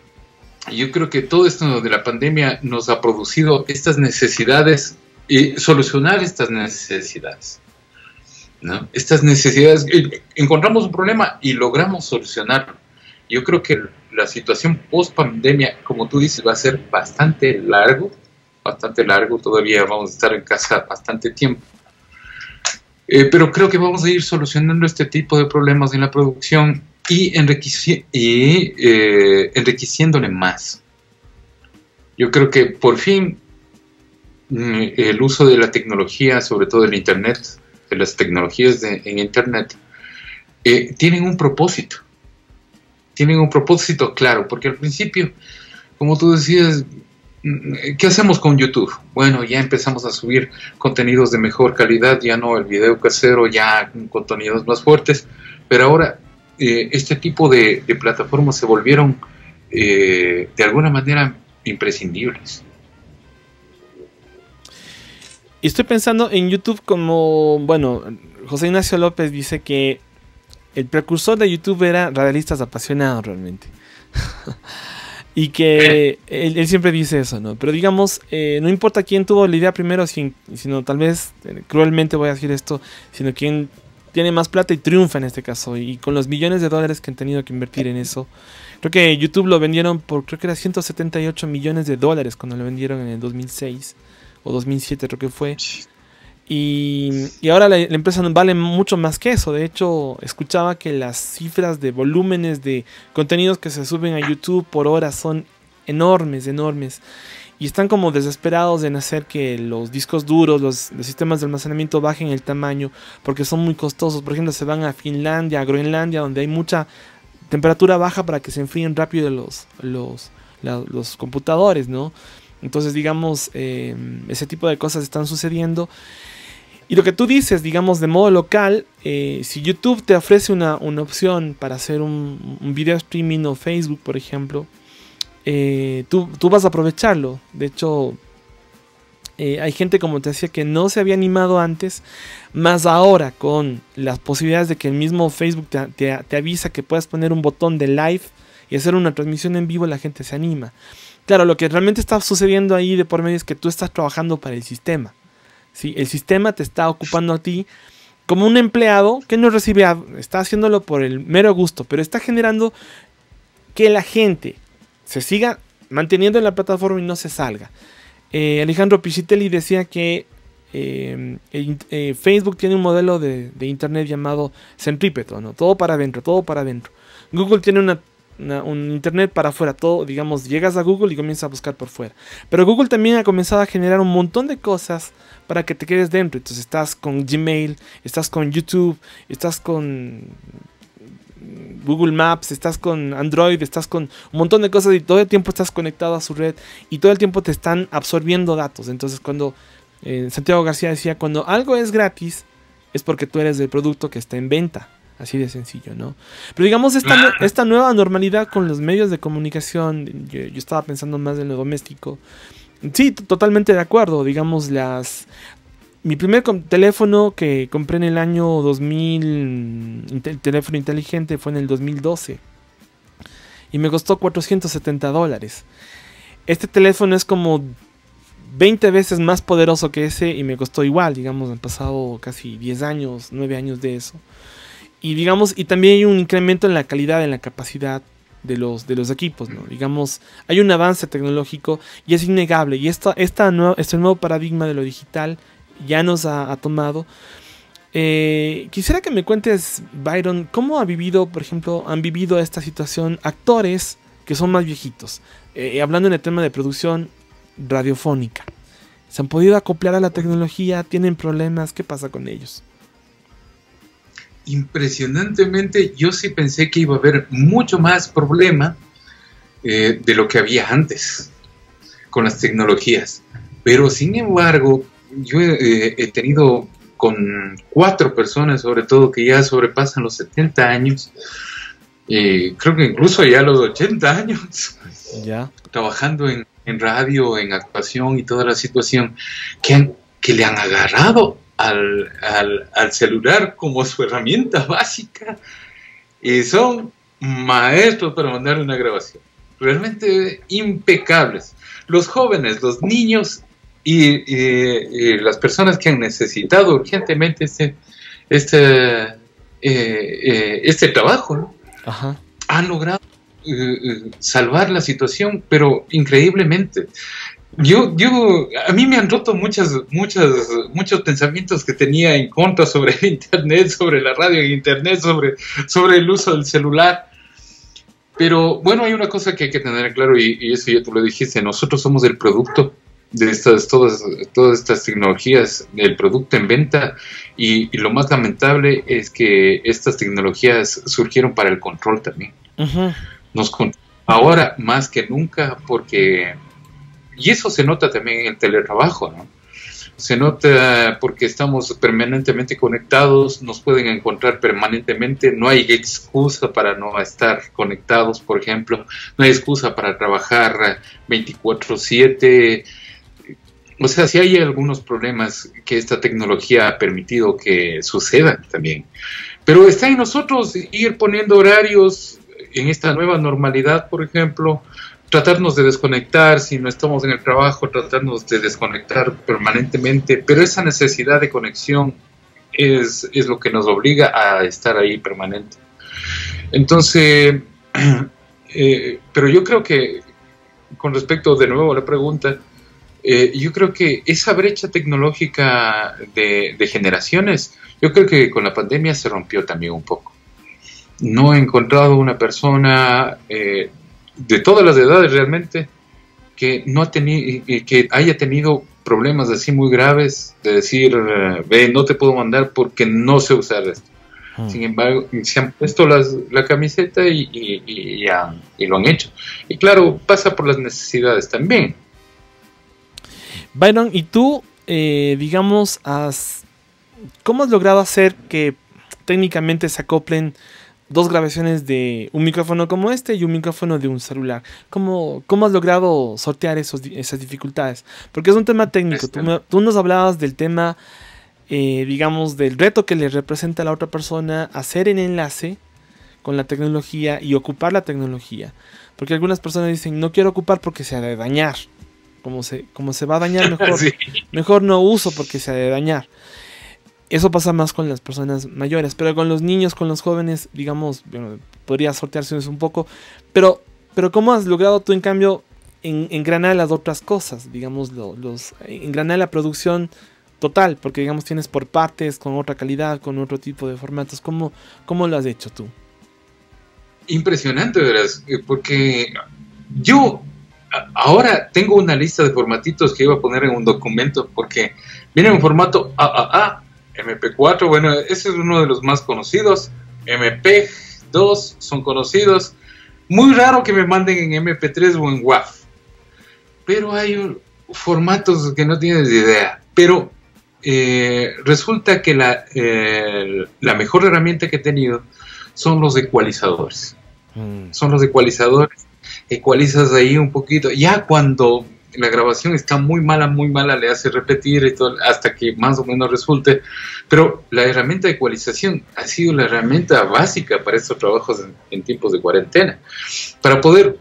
yo creo que todo esto de la pandemia nos ha producido estas necesidades y solucionar estas necesidades, ¿no? Estas necesidades, encontramos un problema y logramos solucionarlo. Yo creo que la situación post pandemia, como tú dices, va a ser bastante largo, todavía vamos a estar en casa bastante tiempo. Pero creo que vamos a ir solucionando este tipo de problemas en la producción y enriqueciéndole más. Yo creo que por fin el uso de la tecnología, sobre todo el Internet, de las tecnologías en Internet, tienen un propósito. Tienen un propósito claro, porque al principio, como tú decías, ¿qué hacemos con YouTube? Bueno, ya empezamos a subir contenidos de mejor calidad, ya no el video casero, ya contenidos más fuertes, pero ahora este tipo de plataformas se volvieron de alguna manera imprescindibles. Y estoy pensando en YouTube como, bueno, José Ignacio López dice que el precursor de YouTube era Radialistas Apasionados realmente. Y que él siempre dice eso, ¿no? Pero digamos, no importa quién tuvo la idea primero, sino tal vez, cruelmente voy a decir esto, sino quién tiene más plata y triunfa en este caso. Y con los millones de dólares que han tenido que invertir en eso. Creo que YouTube lo vendieron por, creo que era 178 millones de dólares cuando lo vendieron en el 2006 o 2007 creo que fue. Y ahora la empresa vale mucho más que eso. De hecho, escuchaba que las cifras de volúmenes de contenidos que se suben a YouTube por hora son enormes, enormes. Y están como desesperados en hacer que los discos duros, los sistemas de almacenamiento bajen el tamaño, porque son muy costosos. Por ejemplo, se van a Finlandia, a Groenlandia, donde hay mucha temperatura baja para que se enfríen rápido los computadores, ¿no? Entonces, digamos, ese tipo de cosas están sucediendo. Y lo que tú dices, digamos, de modo local, si YouTube te ofrece una opción para hacer un video streaming o Facebook, por ejemplo, tú vas a aprovecharlo. De hecho, hay gente, como te decía, que no se había animado antes, más ahora con las posibilidades de que el mismo Facebook te avisa que puedas poner un botón de live y hacer una transmisión en vivo, la gente se anima. Claro, lo que realmente está sucediendo ahí de por medio es que tú estás trabajando para el sistema. ¿Sí? El sistema te está ocupando a ti como un empleado que no recibe, está haciéndolo por el mero gusto, pero está generando que la gente se siga manteniendo en la plataforma y no se salga. Alejandro Pichitelli decía que Facebook tiene un modelo de internet llamado centrípeto, ¿no? Todo para adentro, todo para adentro. Google tiene un internet para afuera, todo, digamos, llegas a Google y comienzas a buscar por fuera. Pero Google también ha comenzado a generar un montón de cosas para que te quedes dentro. Entonces estás con Gmail, estás con YouTube, estás con Google Maps, estás con Android, estás con un montón de cosas y todo el tiempo estás conectado a su red y todo el tiempo te están absorbiendo datos. Entonces cuando Santiago García decía, cuando algo es gratis es porque tú eres el producto que está en venta. Así de sencillo, ¿no? Pero digamos, esta nueva normalidad con los medios de comunicación, yo estaba pensando más en lo doméstico. Sí, totalmente de acuerdo. Digamos, mi primer teléfono que compré en el año 2000, teléfono inteligente, fue en el 2012. Y me costó $470. Este teléfono es como 20 veces más poderoso que ese y me costó igual. Digamos, han pasado casi 10 años, 9 años de eso. Y digamos, y también hay un incremento en la calidad, en la capacidad de los equipos, ¿no? Digamos, hay un avance tecnológico y es innegable. Y este nuevo paradigma de lo digital ya nos ha tomado. quisiera que me cuentes, Byron, ¿cómo han vivido esta situación actores que son más viejitos? Hablando en el tema de producción radiofónica. ¿Se han podido acoplar a la tecnología? ¿Tienen problemas? ¿Qué pasa con ellos? Impresionantemente, yo sí pensé que iba a haber mucho más problema de lo que había antes con las tecnologías. Pero sin embargo, yo he tenido con 4 personas, sobre todo, que ya sobrepasan los 70 años, creo que incluso ya los 80 años, ya trabajando en radio, en actuación y toda la situación, que le han agarrado al celular como su herramienta básica, y son maestros para mandar una grabación, realmente impecables. Los jóvenes, los niños y las personas que han necesitado urgentemente este trabajo, ¿no? Ajá. Han logrado salvar la situación, pero increíblemente. A mí me han roto muchos pensamientos que tenía en contra sobre el internet, sobre la radio en internet, sobre el uso del celular. Pero bueno, hay una cosa que hay que tener claro, y eso ya tú lo dijiste: nosotros somos el producto de todas estas tecnologías, el producto en venta, y lo más lamentable es que estas tecnologías surgieron para el control también. Uh-huh. Ahora más que nunca, y eso se nota también en el teletrabajo, ¿no? Se nota porque estamos permanentemente conectados, nos pueden encontrar permanentemente, no hay excusa para no estar conectados, por ejemplo, no hay excusa para trabajar 24/7. O sea, sí hay algunos problemas que esta tecnología ha permitido que sucedan también, pero está en nosotros ir poniendo horarios en esta nueva normalidad, por ejemplo, tratarnos de desconectar, si no estamos en el trabajo, tratarnos de desconectar permanentemente, pero esa necesidad de conexión es lo que nos obliga a estar ahí permanente. Entonces, pero yo creo que, con respecto de nuevo a la pregunta, yo creo que esa brecha tecnológica de generaciones, yo creo que con la pandemia se rompió también un poco. No he encontrado una persona de todas las edades realmente que que haya tenido problemas así muy graves de decir, ve, no te puedo mandar porque no sé usar esto. Sin embargo, se han puesto la camiseta y lo han hecho. Y claro, pasa por las necesidades también. Byron, ¿y tú, digamos, cómo has logrado hacer que técnicamente se acoplen 2 grabaciones de un micrófono como este y un micrófono de un celular? ¿Cómo has logrado sortear esas dificultades? Porque es un tema técnico. Tú nos hablabas del tema, digamos, del reto que le representa a la otra persona hacer el enlace con la tecnología y ocupar la tecnología. Porque algunas personas dicen, no quiero ocupar porque se ha de dañar. Como se va a dañar, mejor, sí. Mejor no uso porque se ha de dañar. Eso pasa más con las personas mayores, pero con los niños, con los jóvenes, digamos, bueno, podría sortearse un poco. Pero ¿cómo has logrado tú, en cambio, engranar las otras cosas? Digamos, engranar la producción total, porque, digamos, tienes por partes, con otra calidad, con otro tipo de formatos. ¿Cómo lo has hecho tú? Impresionante, verás, porque yo ahora tengo una lista de formatitos que iba a poner en un documento, porque viene en un formato AAA, MP4, bueno, ese es uno de los más conocidos, MP2 son conocidos, muy raro que me manden en MP3 o en WAV, pero hay formatos que no tienes idea, pero resulta que la mejor herramienta que he tenido son los ecualizadores, ecualizas ahí un poquito, ya cuando la grabación está muy mala, le hace repetir y todo, hasta que más o menos resulte, pero la herramienta de ecualización ha sido la herramienta básica para estos trabajos en tiempos de cuarentena, para poder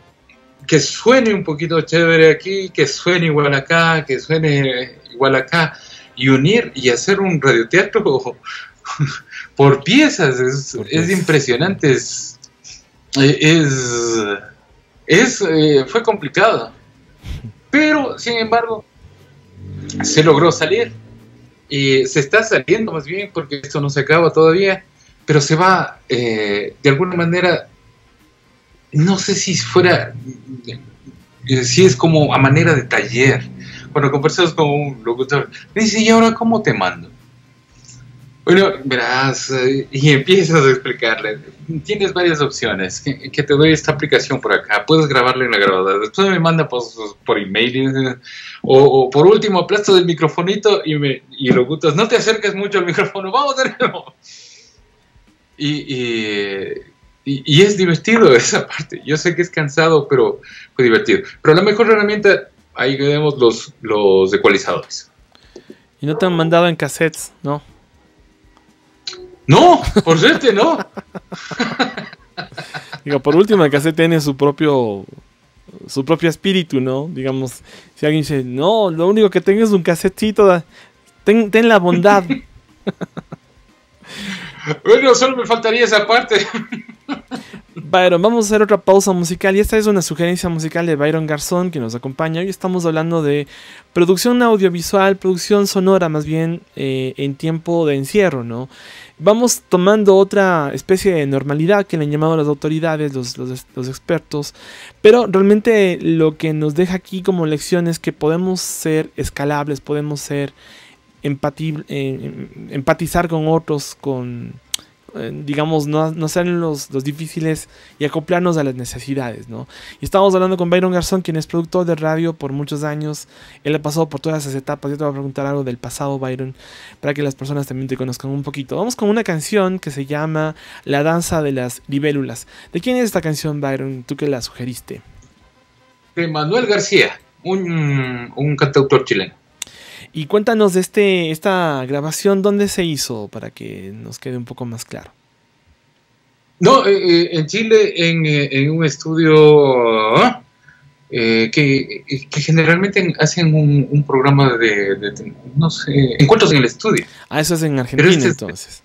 que suene un poquito chévere aquí, que suene igual acá, que suene igual acá, y unir y hacer un radioteatro por piezas, es impresionante, fue complicado, pero sin embargo se logró salir. y se está saliendo más bien, porque esto no se acaba todavía, pero se va de alguna manera, no sé si fuera, si es como a manera de taller. Cuando conversas con un locutor, me dice, ¿y ahora cómo te mando? Bueno, verás, y empiezas a explicarle, tienes varias opciones, que te doy esta aplicación por acá, puedes grabarle en la grabadora, después me manda por email, o por último, aplastas el microfonito y locutas, no te acerques mucho al micrófono, vamos de nuevo. Y es divertido esa parte, yo sé que es cansado, pero fue divertido. Pero la mejor herramienta, ahí tenemos los ecualizadores. Y no te han mandado en cassettes, ¿no? No, por suerte no. Digo, por último, el cassette tiene su propio espíritu, ¿no? Digamos, si alguien dice, no, lo único que tengo es un cassettito, ten la bondad. Bueno, solo me faltaría esa parte. Byron, vamos a hacer otra pausa musical y esta es una sugerencia musical de Byron Garzón que nos acompaña. Hoy estamos hablando de producción audiovisual, producción sonora más bien en tiempo de encierro, ¿no? Vamos tomando otra especie de normalidad que le han llamado las autoridades, los expertos, pero realmente lo que nos deja aquí como lección es que podemos ser escalables, podemos ser empatizar con otros, digamos, no ser los difíciles y acoplarnos a las necesidades, ¿no? Y estamos hablando con Byron Garzón, quien es productor de radio por muchos años. Él ha pasado por todas esas etapas. Yo te voy a preguntar algo del pasado, Byron, para que las personas también te conozcan un poquito. Vamos con una canción que se llama La danza de las libélulas. ¿De quién es esta canción, Byron? ¿Tú que la sugeriste? De Manuel García, un cantautor chileno. Y cuéntanos de esta grabación, ¿dónde se hizo? Para que nos quede un poco más claro. No, en Chile, en un estudio que generalmente hacen un programa de, no sé, encuentros en el estudio. Ah, eso es en Argentina entonces.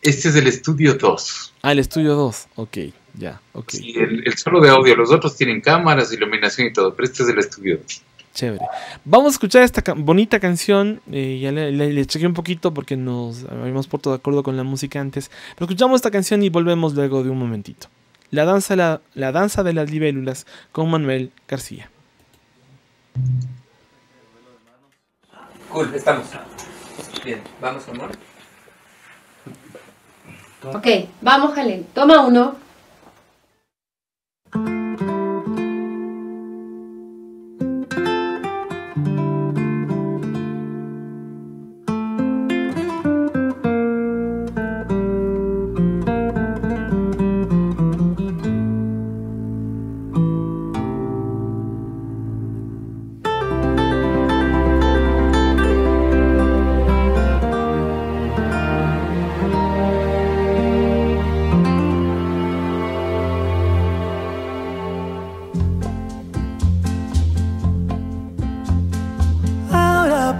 Este es el estudio 2. Ah, el estudio 2, ok, ya, ok. Sí, el solo de audio, los otros tienen cámaras, iluminación y todo, pero este es el estudio 2. Chévere. Vamos a escuchar esta bonita canción. Ya le chequé un poquito porque nos habíamos puesto de acuerdo con la música antes. Pero escuchamos esta canción y volvemos luego de un momentito. La danza de las libélulas con Manuel García. Cool, estamos. Bien, vamos, amor. Ok, vamos, Jalen. Toma 1.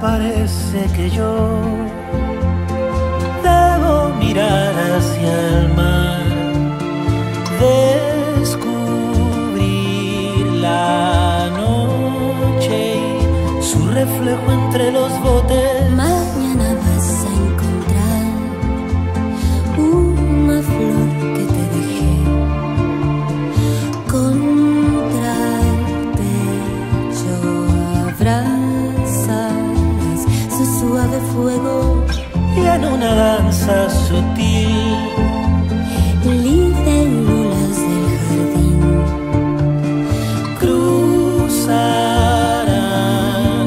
Parece que yo debo mirar hacia el mar, descubrir la noche y su reflejo entre los botes. Mañana vas a encontrar una flor que te dejé contra el pecho. Abrazas su suave fuego y en una danza sutil libélulas del jardín cruzarán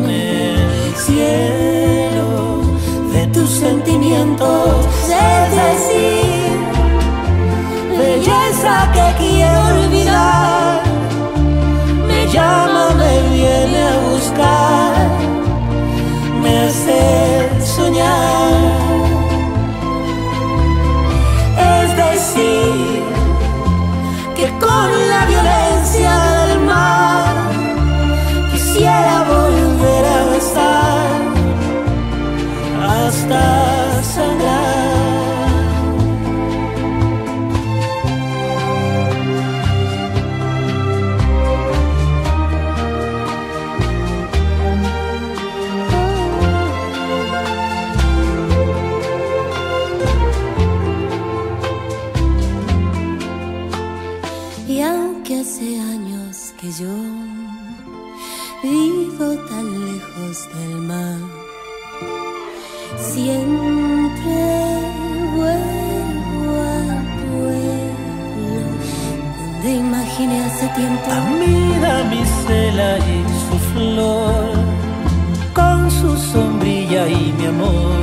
el cielo de tus sentimientos. es decir, Belleza que quiero olvidar, me llama, me viene a buscar, me hace soñar. Es decir, que con la violencia del mar quisiera volver a besar hasta sangrar. siempre vuelvo al pueblo donde imaginé hace tiempo a mi damisela y su flor, con su sombrilla y mi amor.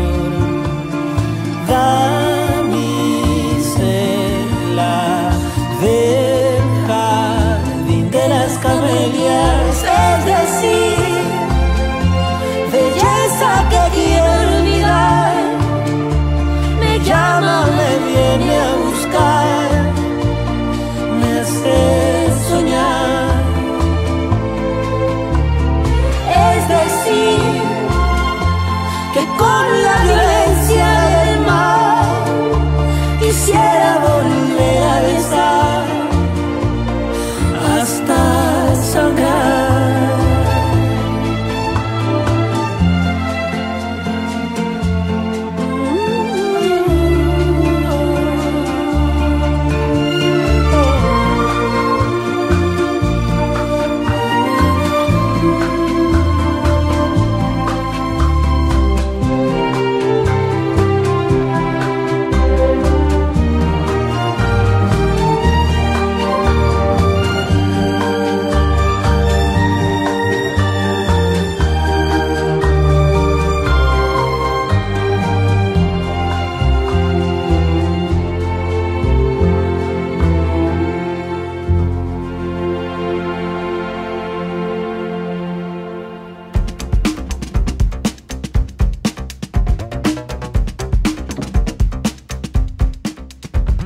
Damisela del jardín de las camelias, es decir, belleza que quiero olvidar, me llama, me viene a buscar, me hace soñar. Es decir, que con la violencia del mar quisiera volver a besar hasta sangrar.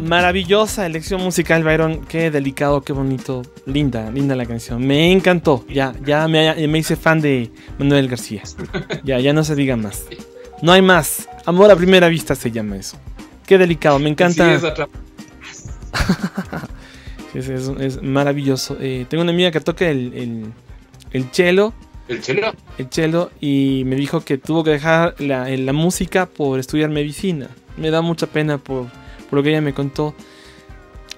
Maravillosa elección musical, Byron. Qué delicado, qué bonito. Linda, linda la canción. Me encantó. Ya me hice fan de Manuel García. Ya no se diga más. No hay más. Amor a primera vista se llama eso. Qué delicado, me encanta. Sí, es maravilloso. Tengo una amiga que toca el cello. ¿El cello? El cello, y me dijo que tuvo que dejar la música por estudiar medicina. Me da mucha pena por lo que ella me contó.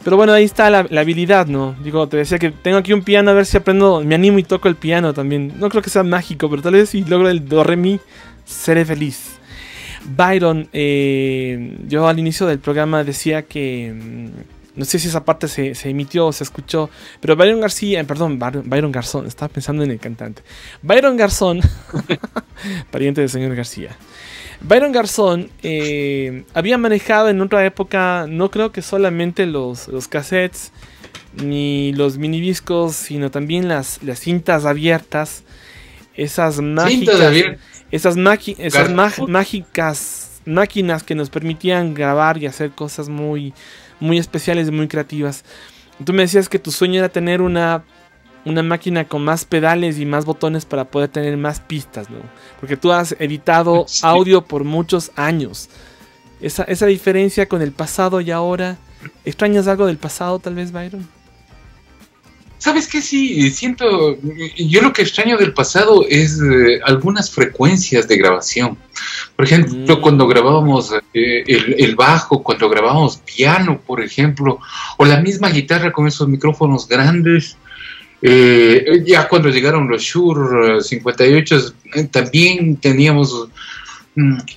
Pero bueno, ahí está la habilidad, ¿no? Digo, te decía que tengo aquí un piano, a ver si aprendo, me animo y toco el piano también. No creo que sea mágico, pero tal vez si logro el do, re, mi, seré feliz. Byron, yo al inicio del programa decía que... no sé si esa parte se emitió o se escuchó, pero Byron Garzón, estaba pensando en el cantante. Byron Garzón, pariente del señor García. Byron Garzón había manejado en otra época, no creo que solamente los cassettes ni los minidiscos, sino también las cintas abiertas, esas mágicas, mágicas máquinas que nos permitían grabar y hacer cosas muy, muy especiales y muy creativas. Tú me decías que tu sueño era tener una máquina con más pedales y más botones para poder tener más pistas, ¿no? Porque tú has editado audio por muchos años. Esa diferencia con el pasado y ahora, ¿extrañas algo del pasado tal vez, Byron? ¿Sabes qué? Sí, siento... Yo lo que extraño del pasado es algunas frecuencias de grabación. Por ejemplo, cuando grabábamos el bajo, cuando grabábamos piano, por ejemplo, o la misma guitarra con esos micrófonos grandes. Ya cuando llegaron los Shure 58 también teníamos...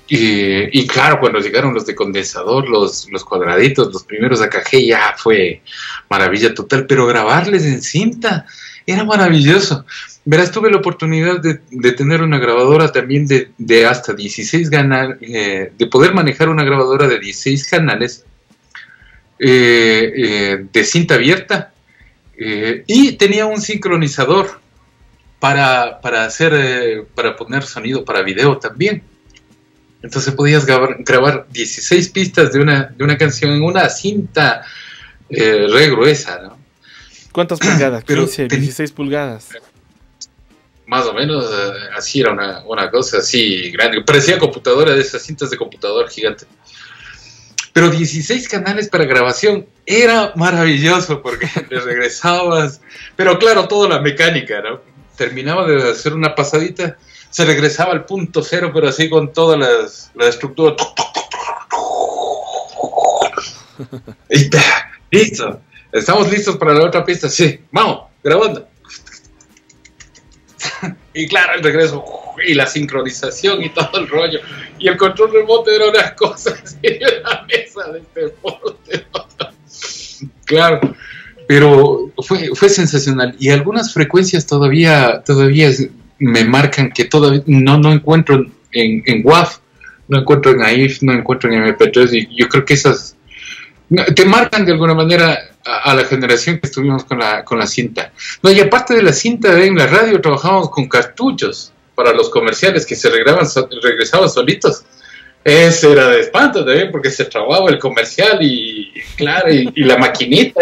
Y claro, cuando llegaron los de condensador, los cuadraditos, los primeros AKG, ya fue maravilla total, pero grabarles en cinta era maravilloso. Verás, tuve la oportunidad de tener una grabadora también de hasta 16 canales, de poder manejar una grabadora de 16 canales de cinta abierta, y tenía un sincronizador para poner sonido para video también. Entonces podías grabar 16 pistas de una canción en una cinta re gruesa, ¿no? ¿Cuántas pulgadas? 15, 16 pulgadas. Más o menos, así era una cosa así grande. Parecía computadora, de esas cintas de computador gigante. Pero 16 canales para grabación era maravilloso porque le regresabas. Pero claro, toda la mecánica, ¿no? Terminaba de hacer una pasadita, se regresaba al punto cero, pero así con toda la estructura. Y listo. ¿Estamos listos para la otra pista? Sí. Vamos, grabando. Y claro, el regreso. y la sincronización y todo el rollo. Y el control remoto era unas cosas y la mesa de deporte. Claro, pero fue sensacional. Y algunas frecuencias todavía me marcan que todavía no encuentro en WAV, no encuentro en AIF, no encuentro en MP3, y yo creo que esas te marcan de alguna manera a la generación que estuvimos con la cinta. No, y aparte de la cinta, en la radio trabajábamos con cartuchos para los comerciales que se regresaban solitos. Ese era de espanto también, porque se trababa el comercial y claro, y la maquinita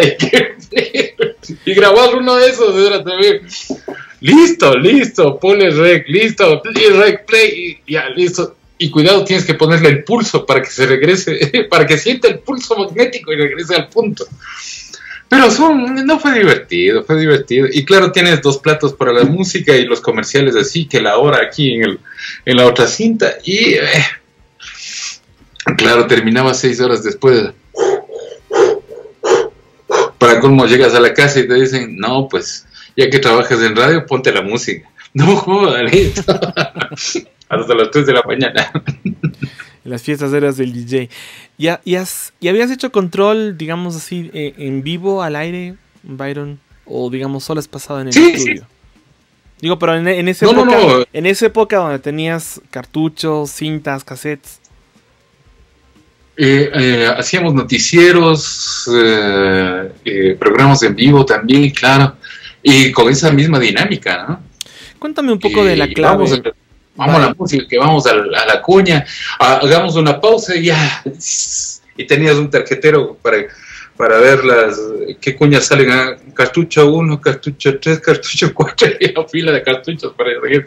y grabar uno de esos era también listo, ponle rec, listo, rec, play, y ya, listo. Y cuidado, tienes que ponerle el pulso para que se regrese, para que sienta el pulso magnético y regrese al punto. Pero no fue divertido. Y claro, tienes 2 platos para la música y los comerciales así, que la hora aquí en la otra cinta. Y claro, terminaba 6 horas después. Para colmo, llegas a la casa y te dicen, no, pues, ya que trabajas en radio, ponte la música. No jodas, listo. Hasta las 3 de la mañana. Las fiestas eras del DJ. ¿Y habías hecho control, digamos así, en vivo, al aire, Byron? O digamos, solo has pasado en el estudio. Sí. Digo, pero en esa época, no. En esa época donde tenías cartuchos, cintas, cassettes. Hacíamos noticieros, programas en vivo también, claro. Y con esa misma dinámica, ¿no? Cuéntame un poco de la clave. Vamos a la música, que vamos a la cuña, hagamos una pausa y ya. Y tenías un tarjetero para ver qué cuñas salen a cartucho 1, cartucho 3, cartucho 4 y la fila de cartuchos para seguir.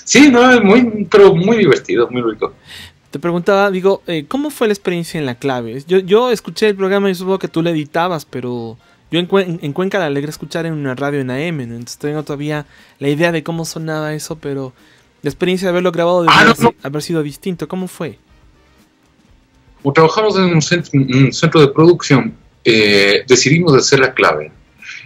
Sí, no, es pero muy divertido, muy rico. Te preguntaba, digo, ¿cómo fue la experiencia en la clave? Yo escuché el programa y supongo que tú lo editabas, pero yo en Cuenca la alegré escuchar en una radio en AM, ¿no? Entonces tengo todavía la idea de cómo sonaba eso, pero la experiencia de haberlo grabado debe haber sido distinto. ¿Cómo fue? Como trabajamos en un centro de producción, decidimos hacer la clave.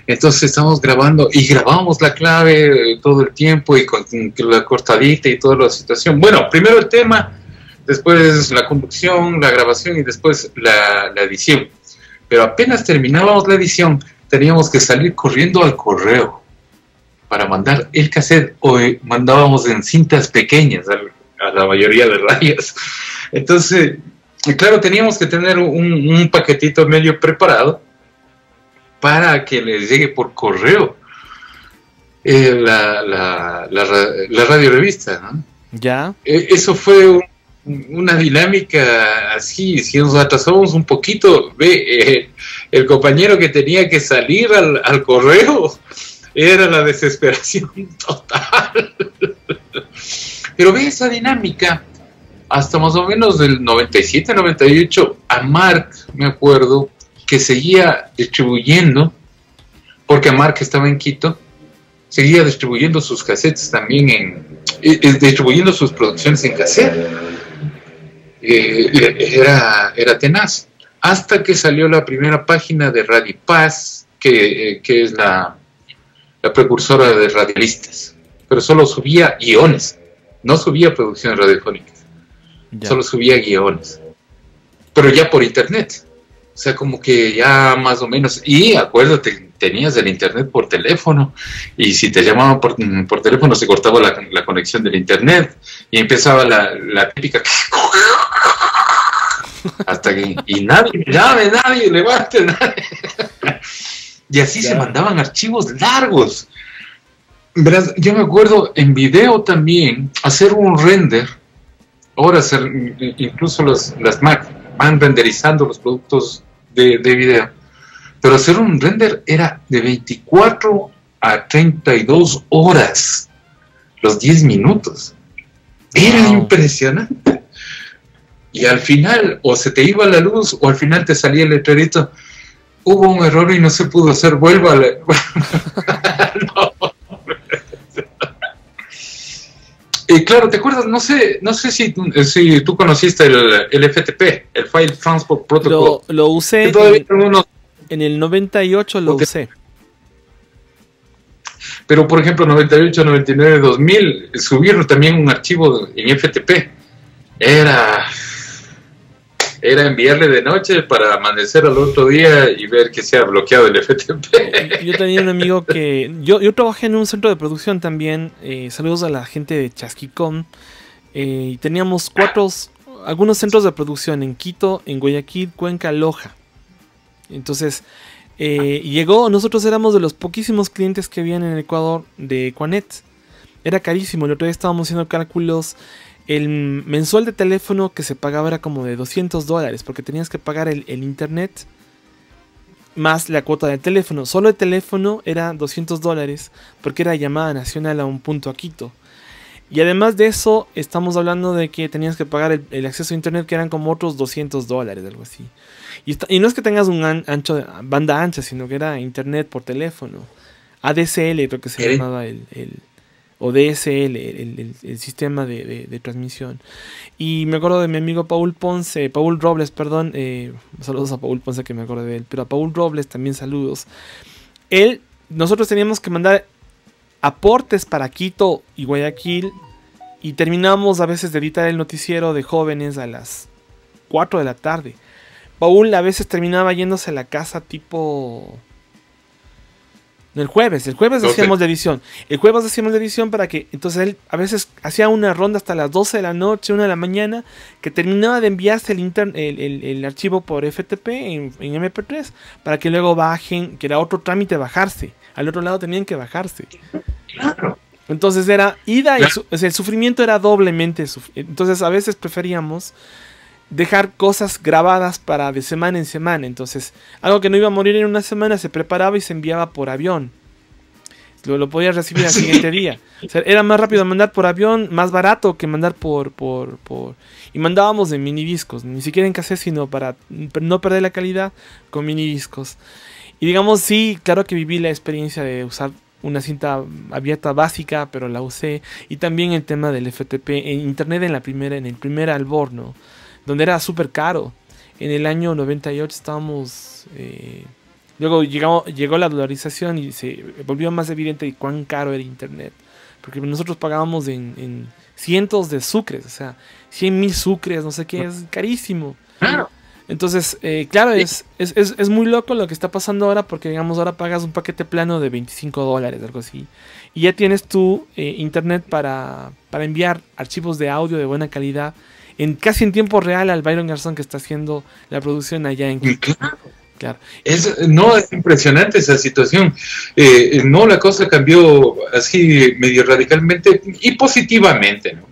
Entonces estamos grabando y grabamos la clave todo el tiempo y con la cortadita y toda la situación. Bueno, primero el tema, después la conducción, la grabación y después la edición. Pero apenas terminábamos la edición, teníamos que salir corriendo al correo para mandar el cassette, o mandábamos en cintas pequeñas a la mayoría de radios. Entonces, claro, teníamos que tener un paquetito medio preparado para que les llegue por correo la radio revista, ¿no? Ya. Eso fue una dinámica así. Si nos atrasamos un poquito, el compañero que tenía que salir al correo, era la desesperación total. Pero ve esa dinámica hasta más o menos del 97, 98, a Mark, me acuerdo, que seguía distribuyendo, porque Mark estaba en Quito, seguía distribuyendo sus cassettes también, distribuyendo sus producciones en cassette. Era tenaz. Hasta que salió la primera página de Radio Paz, que es la precursora de radialistas, pero solo subía guiones, no subía producciones radiofónicas, solo subía guiones, pero ya por internet, o sea, como que ya más o menos. Y acuérdate, tenías el internet por teléfono, y si te llamaban por teléfono se cortaba la conexión del internet, y empezaba la típica hasta que, y nadie levante, nadie. Y así se mandaban archivos largos. Verás, yo me acuerdo en video también hacer un render. Ahora incluso las Mac van renderizando los productos de video. Pero hacer un render era de 24 a 32 horas. Los 10 minutos. Era impresionante. Y al final, o se te iba la luz, o al final te salía el letrerito: hubo un error y no se pudo hacer, vuélvale. No. Y claro, ¿te acuerdas? No sé si tú conociste el FTP, el File Transport Protocol. Lo usé en el 98, lo usé. Pero, por ejemplo, 98, 99, 2000, subir también un archivo en FTP era enviarle de noche para amanecer al otro día y ver que se ha bloqueado el FTP. Yo tenía un amigo que... Yo trabajé en un centro de producción también. Saludos a la gente de Chasquicón. Y teníamos algunos centros de producción en Quito, en Guayaquil, Cuenca, Loja. Entonces, nosotros éramos de los poquísimos clientes que habían en el Ecuador de Equanet. Era carísimo. El otro día estábamos haciendo cálculos. El mensual de teléfono que se pagaba era como de $200, porque tenías que pagar el internet más la cuota del teléfono. Solo el teléfono era $200, porque era llamada nacional a un punto a Quito. Y además de eso, estamos hablando de que tenías que pagar el acceso a internet, que eran como otros $200, algo así. Y no es que tengas un banda ancha, sino que era internet por teléfono. ADSL creo que se llamaba o DSL, el sistema de transmisión. Y me acuerdo de mi amigo Paul Robles, perdón, saludos a Paul Ponce, que me acuerdo de él, pero a Paul Robles también saludos. Nosotros teníamos que mandar aportes para Quito y Guayaquil, y terminamos a veces de editar el noticiero de jóvenes a las 4 de la tarde. Paul a veces terminaba yéndose a la casa tipo... El jueves hacíamos la edición. El jueves hacíamos la edición para que... Entonces él a veces hacía una ronda hasta las 12 de la noche, 1 de la mañana, que terminaba de enviarse el archivo por FTP en MP3, para que luego bajen, que era otro trámite bajarse. Al otro lado tenían que bajarse. Claro. Entonces era ida, el sufrimiento era doblemente. Entonces a veces preferíamos dejar cosas grabadas para de semana en semana. Entonces, algo que no iba a morir en una semana se preparaba y se enviaba por avión. Lo podías recibir al siguiente día. O sea, era más rápido mandar por avión, más barato que mandar por... Y mandábamos en minidiscos, ni siquiera en cassette, sino para no perder la calidad, con minidiscos. Y digamos, sí, claro que viví la experiencia de usar una cinta abierta básica, pero la usé. Y también el tema del FTP en internet en el primer albor, ¿no? Donde era súper caro. En el año 98 estábamos... luego llegó la dolarización y se volvió más evidente cuán caro era internet. Porque nosotros pagábamos en cientos de sucres, o sea, 100.000 sucres, no sé qué, es carísimo. Claro. Entonces, claro, es muy loco lo que está pasando ahora, porque digamos, ahora pagas un paquete plano de $25, algo así. Y ya tienes tu internet para enviar archivos de audio de buena calidad, casi en tiempo real, al Byron Garzón, que está haciendo la producción allá en Quito. Claro. Es impresionante esa situación. No, la cosa cambió así medio radicalmente y positivamente, ¿no?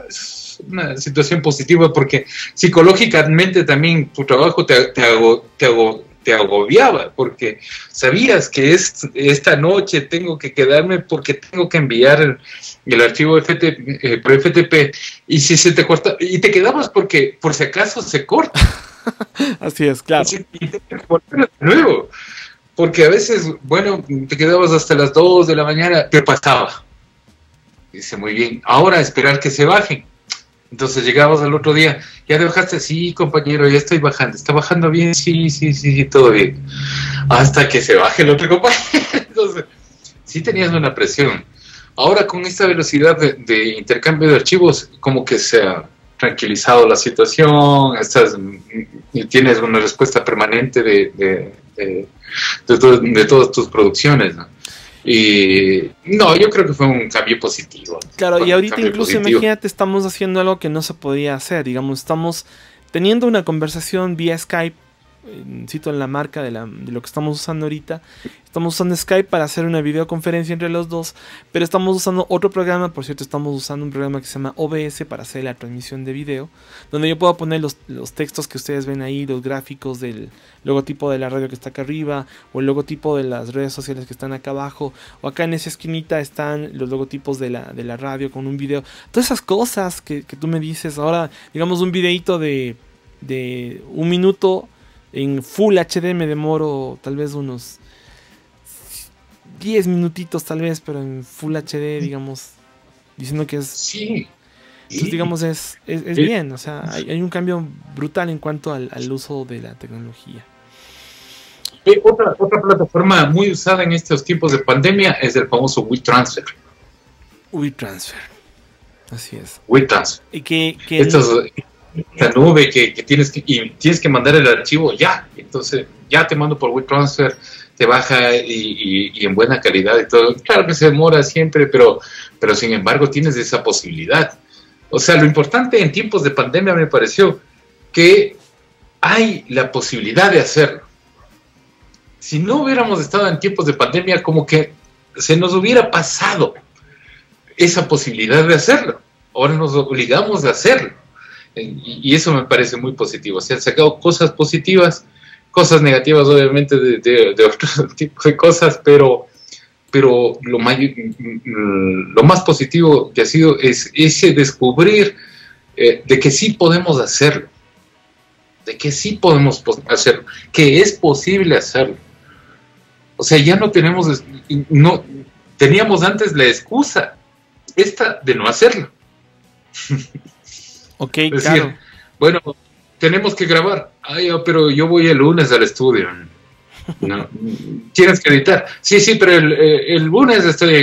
Es una situación positiva porque psicológicamente también tu trabajo te agobiaba, porque sabías que esta noche tengo que quedarme porque tengo que enviar el archivo por FTP, y si se te corta, y te quedabas porque por si acaso se corta. Así es, claro. Y te volver de nuevo, porque a veces, bueno, te quedabas hasta las 2 de la mañana, pero pasaba. Dice, muy bien, ahora esperar que se bajen. Entonces llegabas al otro día, ¿ya te bajaste? Sí, compañero, ya estoy bajando. ¿Está bajando bien? Sí, todo bien. Hasta que se baje el otro compañero. Entonces, sí tenías una presión. Ahora con esta velocidad de intercambio de archivos, como que se ha tranquilizado la situación, tienes una respuesta permanente de todas tus producciones, ¿no? Y no, yo creo que fue un cambio positivo. Claro, y ahorita incluso imagínate, estamos haciendo algo que no se podía hacer, digamos, estamos teniendo una conversación vía Skype, cito en la marca de lo que estamos usando ahorita. Estamos usando Skype para hacer una videoconferencia entre los dos, pero estamos usando otro programa, por cierto, estamos usando un programa que se llama OBS para hacer la transmisión de video, donde yo puedo poner los textos que ustedes ven ahí, los gráficos del logotipo de la radio que está acá arriba, o el logotipo de las redes sociales que están acá abajo, o acá en esa esquinita están los logotipos de la radio con un video. Todas esas cosas que tú me dices, ahora digamos un videito de 1 minuto en Full HD me demoro tal vez unos 10 minutitos tal vez, pero en Full HD, digamos, diciendo que es... Sí. Entonces, digamos, es bien, o sea, hay un cambio brutal en cuanto al uso de la tecnología. Otra plataforma muy usada en estos tiempos de pandemia es el famoso WeTransfer. WeTransfer. Así es. WeTransfer. Y que la nube que tienes que mandar el archivo ya. Entonces, ya te mando por WeTransfer, te baja y en buena calidad y todo. Claro que se demora siempre, pero sin embargo tienes esa posibilidad. O sea, lo importante en tiempos de pandemia me pareció que hay la posibilidad de hacerlo. Si no hubiéramos estado en tiempos de pandemia, como que se nos hubiera pasado esa posibilidad de hacerlo. Ahora nos obligamos a hacerlo. Y eso me parece muy positivo. Se han sacado cosas positivas, cosas negativas obviamente de otro tipo de cosas, pero lo más positivo que ha sido es ese descubrir de que sí podemos hacerlo, de que sí podemos hacerlo, que es posible hacerlo. O sea, ya no teníamos antes la excusa esta de no hacerlo. Ok, es decir, claro. Bueno, tenemos que grabar. Ay, pero yo voy el lunes al estudio. No, tienes que editar. Sí, pero el lunes estoy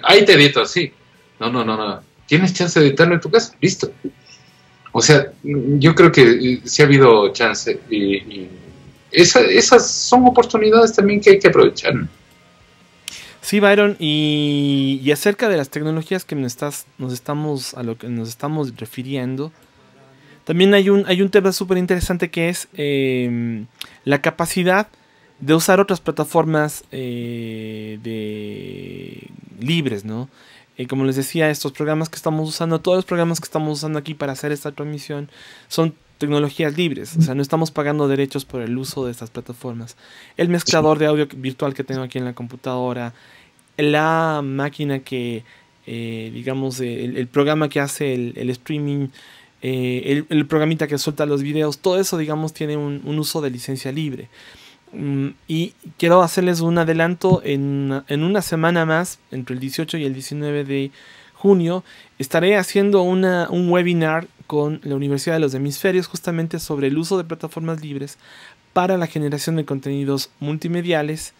ahí te edito, sí. No. ¿Tienes chance de editarlo en tu casa? Listo. O sea, yo creo que sí ha habido chance y esas son oportunidades también que hay que aprovechar. Sí, Byron, y acerca de las tecnologías que a lo que nos estamos refiriendo, también hay un tema súper interesante que es la capacidad de usar otras plataformas libres, ¿no? Como les decía, estos programas que estamos usando, todos los programas que estamos usando aquí para hacer esta transmisión son tecnologías libres, o sea, no estamos pagando derechos por el uso de estas plataformas. El mezclador de audio virtual que tengo aquí en la computadora, la máquina que, digamos, el programa que hace el streaming, el programita que suelta los videos, todo eso, digamos, tiene un uso de licencia libre. Y quiero hacerles un adelanto, en una semana más, entre el 18 y el 19 de junio, estaré haciendo un webinar con la Universidad de los Hemisferios justamente sobre el uso de plataformas libres para la generación de contenidos multimediales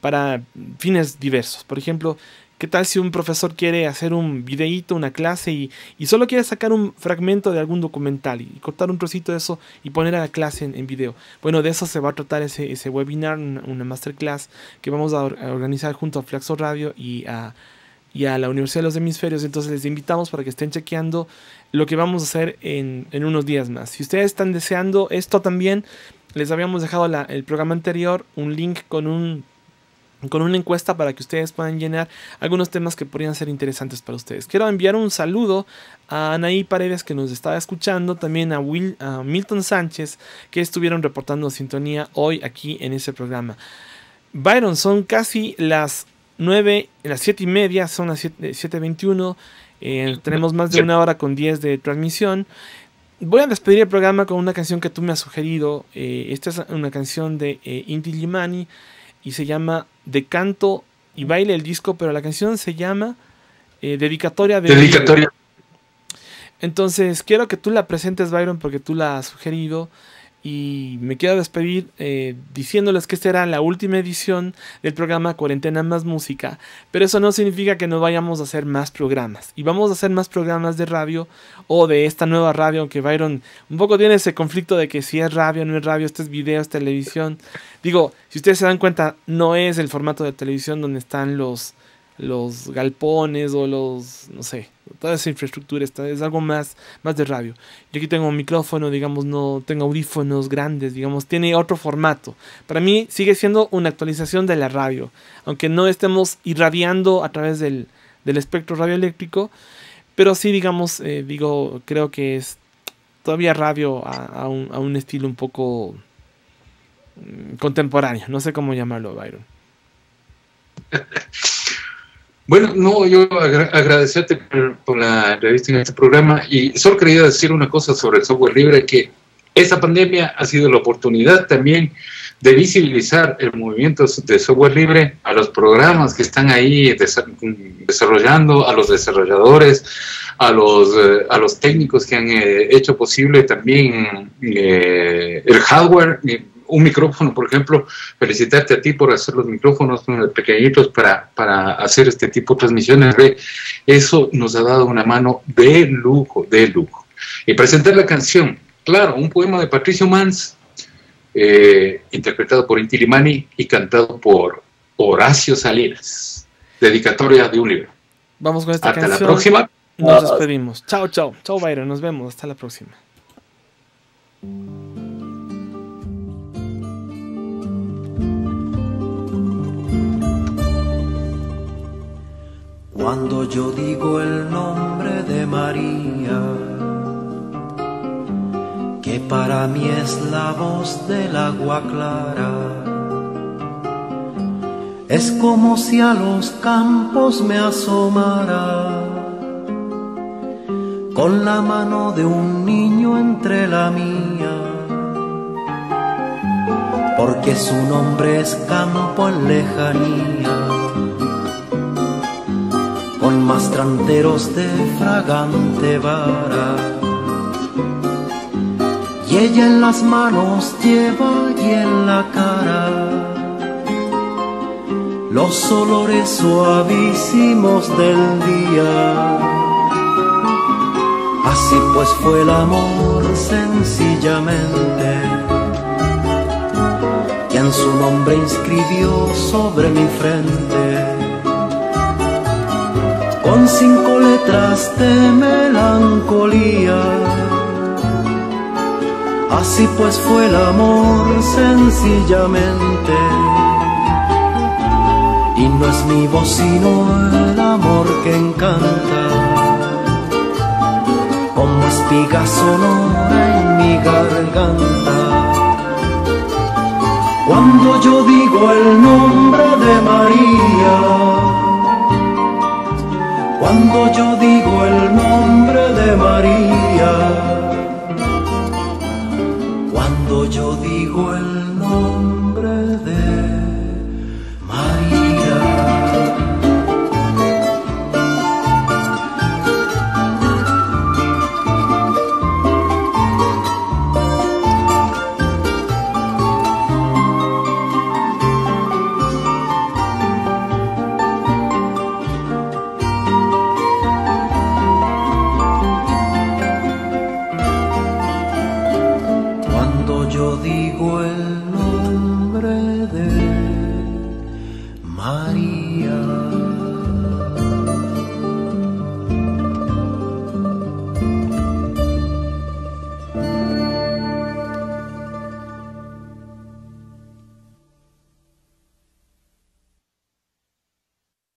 para fines diversos. Por ejemplo, ¿qué tal si un profesor quiere hacer un videíto, una clase y solo quiere sacar un fragmento de algún documental y cortar un trocito de eso y poner a la clase en video? Bueno, de eso se va a tratar ese webinar, una masterclass que vamos a organizar junto a Flaxo Radio y a la Universidad de los Hemisferios. Entonces les invitamos para que estén chequeando lo que vamos a hacer en unos días más. Si ustedes están deseando esto también, les habíamos dejado el programa anterior un link con una encuesta para que ustedes puedan llenar algunos temas que podrían ser interesantes para ustedes. Quiero enviar un saludo a Anaí Paredes, que nos estaba escuchando, también a Milton Sánchez, que estuvieron reportando sintonía hoy aquí en ese programa. Byron, son casi las 9, las 7:30, son las 7:21, tenemos más de 1 hora con 10 de transmisión. Voy a despedir el programa con una canción que tú me has sugerido. Esta es una canción de Inti Illimani y se llama De Canto y Baile el disco, pero la canción se llama Dedicatoria. Entonces quiero que tú la presentes, Byron, porque tú la has sugerido. Y me quiero despedir diciéndoles que esta era la última edición del programa Cuarentena Más Música. Pero eso no significa que no vayamos a hacer más programas. Y vamos a hacer más programas de radio o de esta nueva radio, aunque Byron un poco tiene ese conflicto de que si es radio o no es radio, esto es video, es televisión. Digo, si ustedes se dan cuenta, no es el formato de televisión donde están los galpones o no sé, toda esa infraestructura. Es algo más de radio. Yo aquí tengo un micrófono, digamos, no tengo audífonos grandes, digamos, tiene otro formato. Para mí sigue siendo una actualización de la radio, aunque no estemos irradiando a través del espectro radioeléctrico, pero sí, digamos, creo que es todavía radio a un estilo un poco contemporáneo, no sé cómo llamarlo, Byron. Bueno, no, yo agradecerte por la entrevista en este programa y solo quería decir una cosa sobre el software libre, que Esta pandemia ha sido la oportunidad también de visibilizar el movimiento de software libre a los programas que están ahí desarrollando, a los desarrolladores, a los técnicos que han hecho posible también el hardware. Un micrófono, por ejemplo, felicitarte a ti por hacer los micrófonos pequeñitos para hacer este tipo de transmisiones. Eso nos ha dado una mano de lujo, de lujo. Y presentar la canción, claro, un poema de Patricio Mans, interpretado por Inti Illimani y cantado por Horacio Salinas, dedicatoria de un libro. Vamos con esta canción. Hasta la próxima. Nos despedimos. Chao, chao. Chao, Byron. Nos vemos. Hasta la próxima. Cuando yo digo el nombre de María, que para mí es la voz del agua clara, es como si a los campos me asomara, con la mano de un niño entre la mía, porque su nombre es campo en lejanía, con mastranteros de fragante vara, y ella en las manos lleva y en la cara los olores suavísimos del día. Así pues fue el amor sencillamente, quien su nombre inscribió sobre mi frente, con 5 letras de melancolía. Así pues fue el amor sencillamente, y no es mi voz sino el amor que encanta, como espiga sonora en mi garganta. Cuando yo digo el nombre de María, cuando yo digo